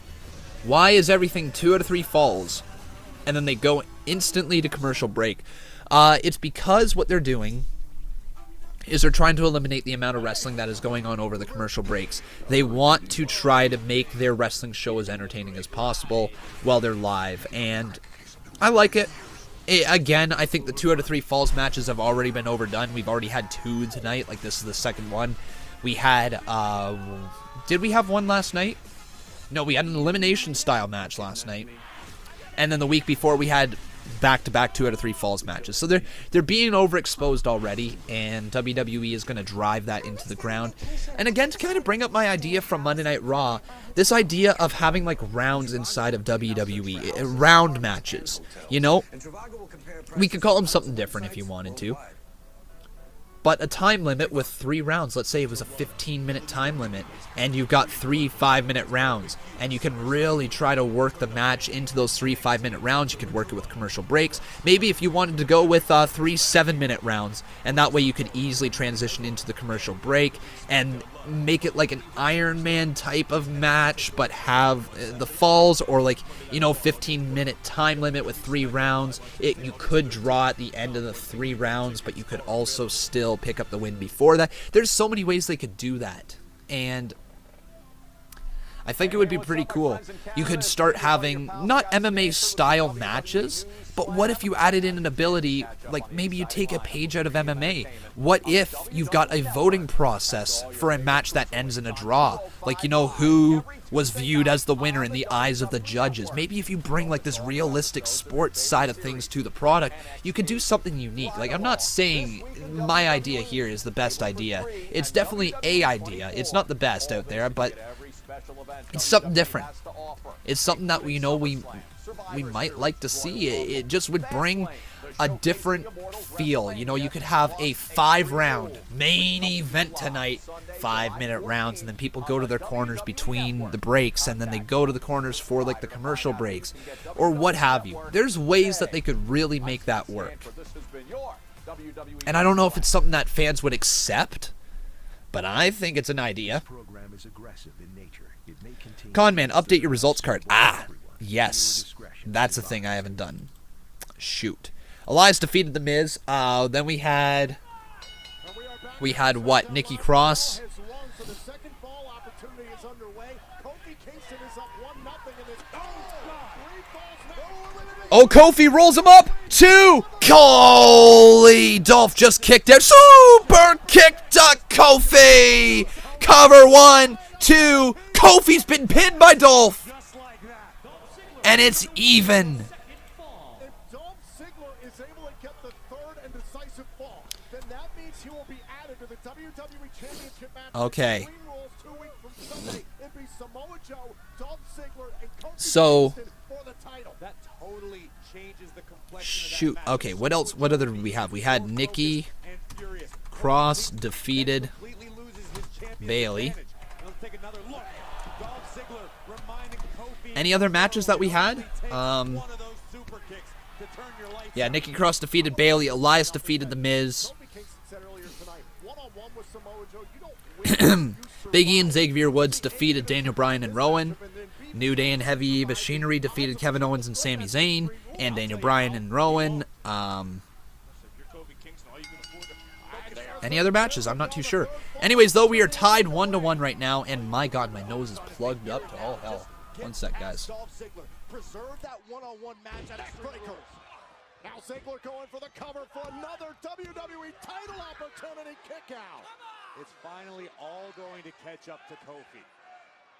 why is everything 2 out of 3 falls and then they go instantly to commercial break? It's because what they're doing is they're trying to eliminate the amount of wrestling that is going on over the commercial breaks. They want to try to make their wrestling show as entertaining as possible while they're live, and I like it. Again, I think the 2 out of 3 falls matches have already been overdone. We've already had 2 tonight, like this is the second one. We had, did we have one last night? No, we had an elimination style match last night. And then the week before we had back-to-back 2 out of 3 falls matches. So they're being overexposed already, and WWE is going to drive that into the ground. And again, to kind of bring up my idea from Monday Night Raw, this idea of having like rounds inside of WWE, round matches, you know? We could call them something different if you wanted to. But a time limit with 3 rounds. Let's say it was a 15-minute time limit, and you've got 3 5-minute rounds, and you can really try to work the match into those 3 5-minute rounds. You could work it with commercial breaks. Maybe if you wanted to go with 3 7-minute rounds, and that way you could easily transition into the commercial break and make it like an Iron Man type of match, but have the falls, or like, you know, 15-minute time limit with 3 rounds. You could draw at the end of the 3 rounds, but you could also still pick up the win before that. There's so many ways they could do that, and I think it would be pretty cool. You could start having not MMA style matches, but what if you added in an ability, like maybe you take a page out of MMA? What if you've got a voting process for a match that ends in a draw? Like, you know, who was viewed as the winner in the eyes of the judges? Maybe if you bring like this realistic sports side of things to the product, you could do something unique. Like, I'm not saying my idea here is the best idea. It's definitely a idea. It's not the best out there, but it's something different. It's something that we might like to see. It just would bring a different feel. You know, you could have a 5-round main event tonight, 5-minute rounds, and then people go to their corners between the breaks, and then they go to the corners for like the commercial breaks, or what have you. There's ways that they could really make that work. And I don't know if it's something that fans would accept, but I think it's an idea. Conman, update your results card. Ah, yes. That's a thing I haven't done. Shoot. Elias defeated The Miz. Then we had what? Nikki Cross. Oh, Kofi rolls him up. 2. Holy, Dolph just kicked out. Super kick to Kofi. Cover 1, 2. Kofi's been pinned by Dolph. And it's even. If Dolph Ziggler is able to get the 3rd and decisive fall, then that means he will be added to the WWE Championship match. Okay. 3 rules 2 weeks from Sunday. It'd be Samoa Joe, Dolph Ziggler, and Kofi Kingston for the title. That totally changes the complexion. Shoot. Okay, what else? What other did we have? We had Nikki Cross defeated Bailey. Any other matches that we had? Yeah, Nikki Cross defeated Bayley. Elias defeated The Miz. Big E and Xavier Woods defeated Daniel Bryan and Rowan. New Day and Heavy Machinery defeated Kevin Owens and Sami Zayn. And Daniel Bryan and Rowan. Any other matches? I'm not too sure. Anyways, though, we are tied 1-1 right now. And my God, my nose is plugged up to all hell. One sec, guys. Preserve that one-on-one match at Extreme. Now Ziggler going for the cover for another WWE title opportunity kick out. It's finally all going to catch up to Kofi.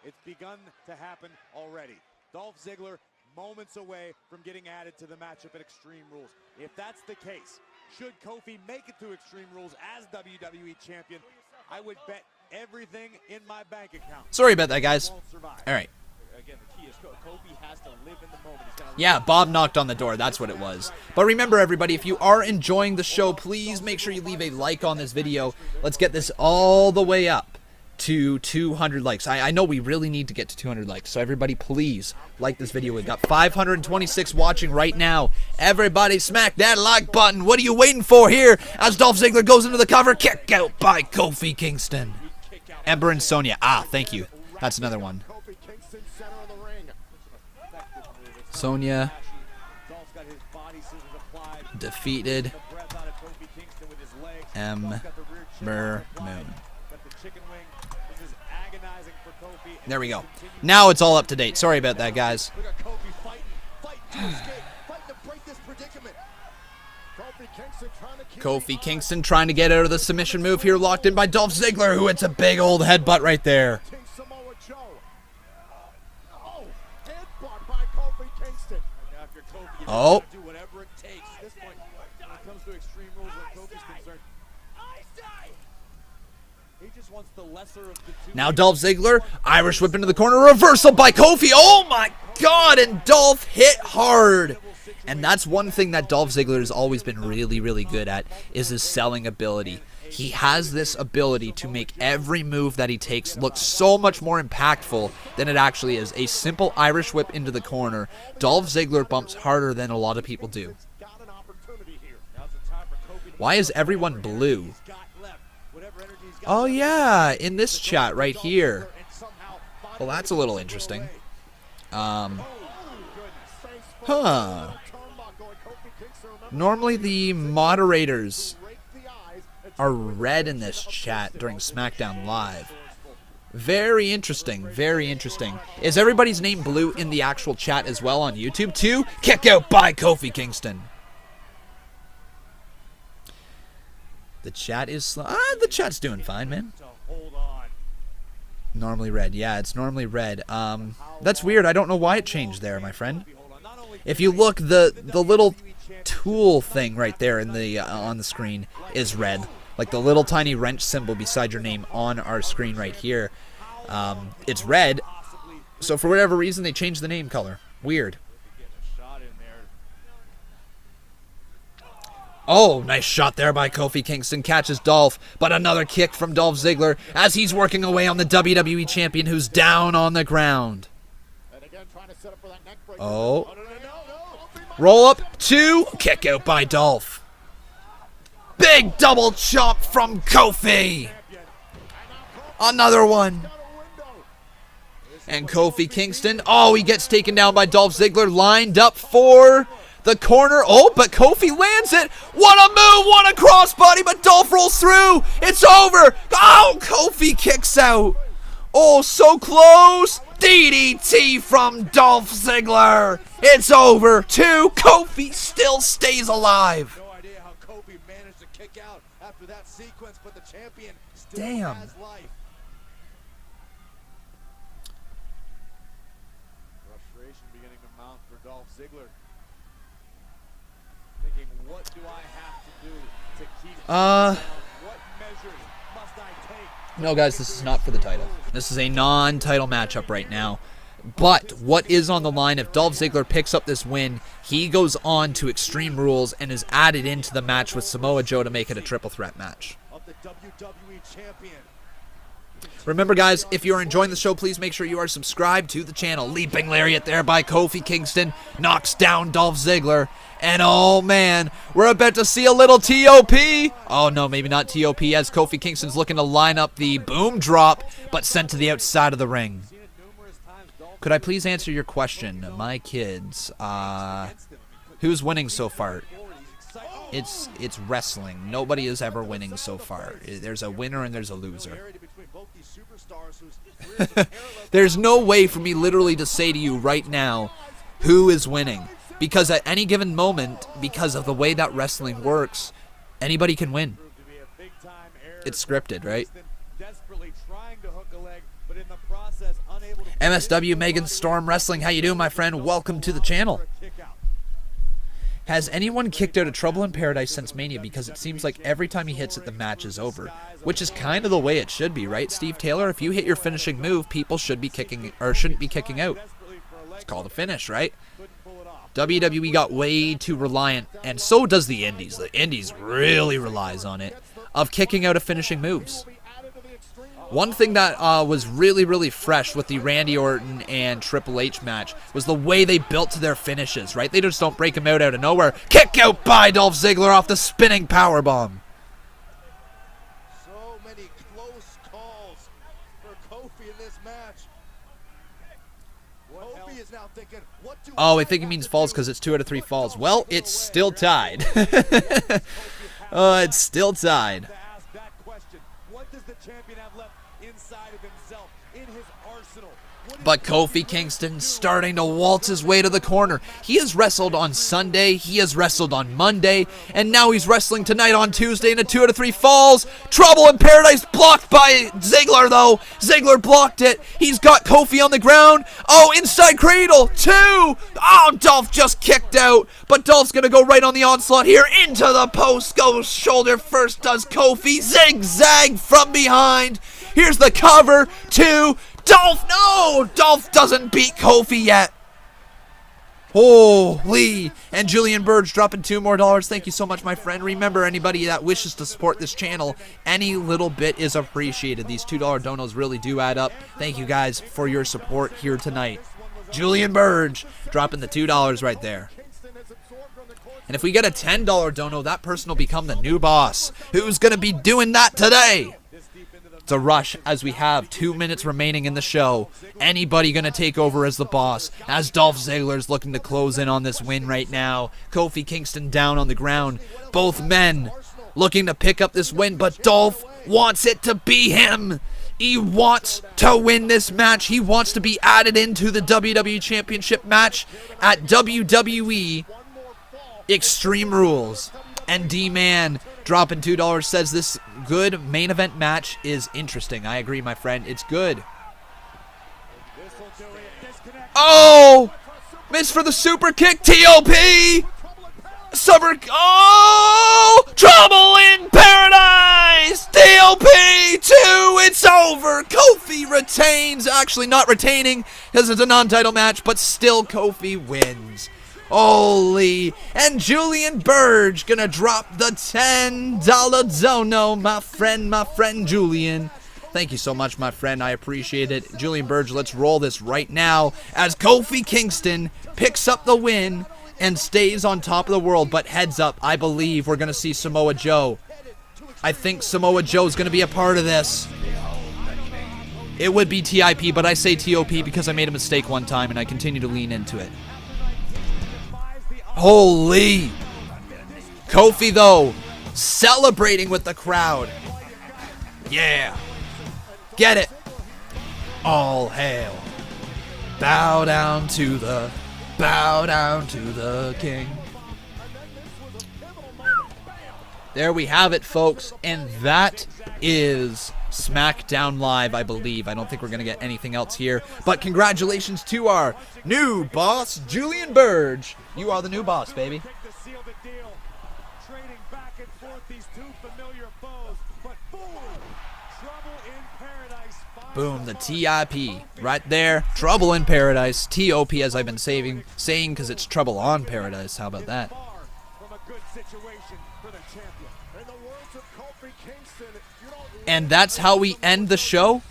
It's begun to happen already. Dolph Ziggler moments away from getting added to the matchup at Extreme Rules. If that's the case, should Kofi make it to Extreme Rules as WWE Champion, I would bet everything in my bank account. Sorry about that, guys. All right. Again, the key is Kofi has to live in the moment. Yeah, Bob knocked on the door. That's what it was. But remember, everybody, if you are enjoying the show, please make sure you leave a like on this video. Let's get this all the way up to 200 likes. I know we really need to get to 200 likes. So everybody, please like this video. We've got 526 watching right now. Everybody smack that like button. What are you waiting for here? As Dolph Ziggler goes into the cover. Kick out by Kofi Kingston. Ember and Sonya. Ah, thank you. That's another one. Sonya defeated Ember Moon. There we go. Now it's all up to date. Sorry about that, guys. Kofi Kingston trying to get out of the submission move here, locked in by Dolph Ziggler, who hits a big old headbutt right there. Oh. Now Dolph Ziggler, Irish whip into the corner, reversal by Kofi. Oh my God, and Dolph hit hard. And that's one thing that Dolph Ziggler has always been really, really good at, is his selling ability. He has this ability to make every move that he takes look so much more impactful than it actually is. A simple Irish whip into the corner. Dolph Ziggler bumps harder than a lot of people do. Why is everyone blue? Oh yeah, in this chat right here. Well, that's a little interesting. Normally the moderators are red in this chat during Smackdown Live. Very interesting, very interesting. Is everybody's name blue in the actual chat as well on YouTube too? Kick out by Kofi Kingston. The chat is the chat's doing fine, man. Normally red. Yeah, it's normally red. That's weird. I don't know why it changed there, my friend. If you look, the little tool thing right there in the on the screen is red. Like the little tiny wrench symbol beside your name on our screen right here. It's red. So for whatever reason, they changed the name color. Weird. Oh, nice shot there by Kofi Kingston. Catches Dolph, but another kick from Dolph Ziggler as he's working away on the WWE Champion, who's down on the ground. Oh. Roll up, 2. Kick out by Dolph. Big double chop from Kofi. Another one. And Kofi Kingston. Oh, he gets taken down by Dolph Ziggler. Lined up for the corner. Oh, but Kofi lands it. What a move. What a crossbody. But Dolph rolls through. It's over. Oh, Kofi kicks out. Oh, so close. DDT from Dolph Ziggler. It's over. 2. Kofi still stays alive. No idea how Kofi managed to kick out after that sequence, but the champion still Damn. has life. Frustration beginning to mount for Dolph Ziggler. Thinking, what do I have to do to keep what measures must I take? No, guys, this is not for the title. This is a non-title matchup right now. But what is on the line, if Dolph Ziggler picks up this win, he goes on to Extreme Rules and is added into the match with Samoa Joe to make it a triple threat match. Of the WWE Champion. Remember, guys, if you're enjoying the show, please make sure you are subscribed to the channel. Leaping Lariat there by Kofi Kingston knocks down Dolph Ziggler. And oh man, we're about to see a little TOP. Oh no, maybe not TOP, as Kofi Kingston's looking to line up the boom drop, but sent to the outside of the ring. Could I please answer your question, my kids? Who's winning so far? It's wrestling. Nobody is ever winning so far. There's a winner and there's a loser. There's no way for me literally to say to you right now who is winning. Because at any given moment, because of the way that wrestling works, anybody can win. It's scripted, right? MSW Megan Storm Wrestling, how you doing, my friend? Welcome to the channel. Has anyone kicked out of Trouble in Paradise since Mania? Because it seems like every time he hits it, the match is over. Which is kind of the way it should be, right, Steve Taylor? If you hit your finishing move, people should be kicking, or shouldn't be kicking out. It's called a finish, right? WWE got way too reliant, and so does the Indies. The Indies really relies on it, of kicking out of finishing moves. One thing that was really, really fresh with the Randy Orton and Triple H match was the way they built to their finishes, right? They just don't break them out of nowhere. Kick out by Dolph Ziggler off the spinning powerbomb. So many close calls for Kofi in this match. Kofi is now thinking, what do I think it means falls because it's 2 out of 3 falls. Well, it's still tied. It's still tied. But Kofi Kingston starting to waltz his way to the corner. He has wrestled on Sunday, he has wrestled on Monday, and now he's wrestling tonight on Tuesday in a 2 out of 3 falls. Trouble in Paradise blocked by Ziggler, though. Ziggler blocked it. He's got Kofi on the ground. Oh, inside cradle. 2. Oh, Dolph just kicked out. But Dolph's going to go right on the onslaught here. Into the post. Goes shoulder first, does Kofi. Zigzag from behind. Here's the cover. 2. Dolph, no! Dolph doesn't beat Kofi yet. Holy. And Julian Burge dropping $2 more. Thank you so much, my friend. Remember, anybody that wishes to support this channel, any little bit is appreciated. These $2 donos really do add up. Thank you guys for your support here tonight. Julian Burge dropping the $2 right there. And if we get a $10 dono, that person will become the new boss. Who's going to be doing that today? It's a rush as we have 2 minutes remaining in the show. Anybody going to take over as the boss? As Dolph Ziggler's looking to close in on this win right now. Kofi Kingston down on the ground. Both men looking to pick up this win, but Dolph wants it to be him. He wants to win this match. He wants to be added into the WWE Championship match at WWE Extreme Rules. And D-Man dropping $2 says this good main event match is interesting. I agree, my friend. It's good. Oh! Missed for the super kick. TOP! Oh! Trouble in Paradise! TOP 2! It's over! Kofi retains. Actually, not retaining because it's a non-title match, but still Kofi wins. Holy, and Julian Burge gonna drop the $10 dono, my friend Julian. Thank you so much, my friend. I appreciate it. Julian Burge, let's roll this right now as Kofi Kingston picks up the win and stays on top of the world. But heads up, I believe we're gonna see Samoa Joe. I think Samoa Joe's gonna be a part of this. It would be TIP, but I say TOP because I made a mistake one time and I continue to lean into it. Holy! Kofi, though, celebrating with the crowd. Yeah. Get it. All hail. Bow down to the king. There we have it, folks. And that is Smackdown Live, I believe. I don't think we're going to get anything else here. But congratulations to our new boss, Julian Burge. You are the new boss, baby. Boom, the TIP right there. Trouble in Paradise. TOP, as I've been saying because it's Trouble on Paradise. How about that? And that's how we end the show.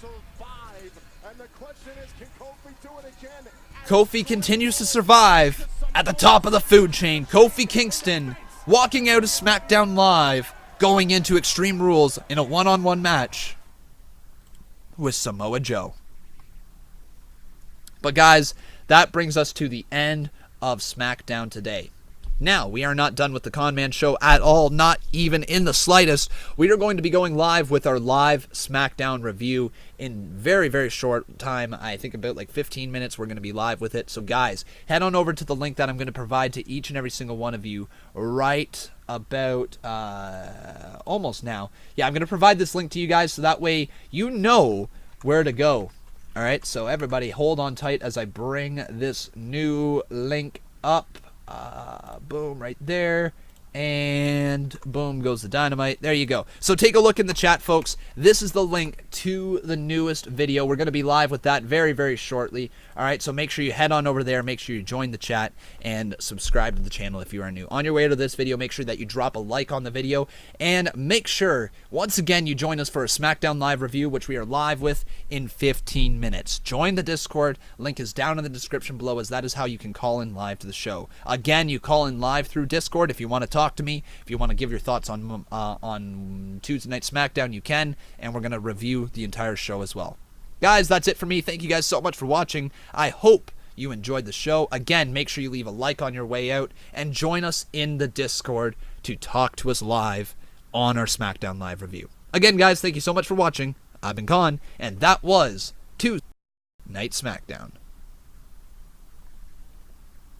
Kofi continues to survive at the top of the food chain. Kofi Kingston walking out of SmackDown Live, going into Extreme Rules in a one-on-one match with Samoa Joe. But guys, that brings us to the end of SmackDown today. Now, we are not done with the Conman show at all, not even in the slightest. We are going to be going live with our live SmackDown review in very, very short time. I think about like 15 minutes we're going to be live with it. So guys, head on over to the link that I'm going to provide to each and every single one of you right about almost now. Yeah, I'm going to provide this link to you guys so that way you know where to go. All right, so everybody hold on tight as I bring this new link up. Boom, right there. And boom goes the dynamite. There you go. So take a look in the chat, folks. This is the link to the newest video. We're going to be live with that very, very shortly. All right, so make sure you head on over there. Make sure you join the chat and subscribe to the channel if you are new. On your way to this video, make sure that you drop a like on the video. And make sure, once again, you join us for a SmackDown Live review, which we are live with in 15 minutes. Join the Discord. Link is down in the description below, as that is how you can call in live to the show. Again, you call in live through Discord if you want to talk to me. If you want to give your thoughts on Tuesday Night SmackDown, you can, and we're going to review the entire show as well. Guys, that's it for me. Thank you guys so much for watching. I hope you enjoyed the show. Again, make sure you leave a like on your way out and join us in the Discord to talk to us live on our SmackDown Live review. Again, guys, thank you so much for watching. I've been Con, and that was Tuesday Night SmackDown.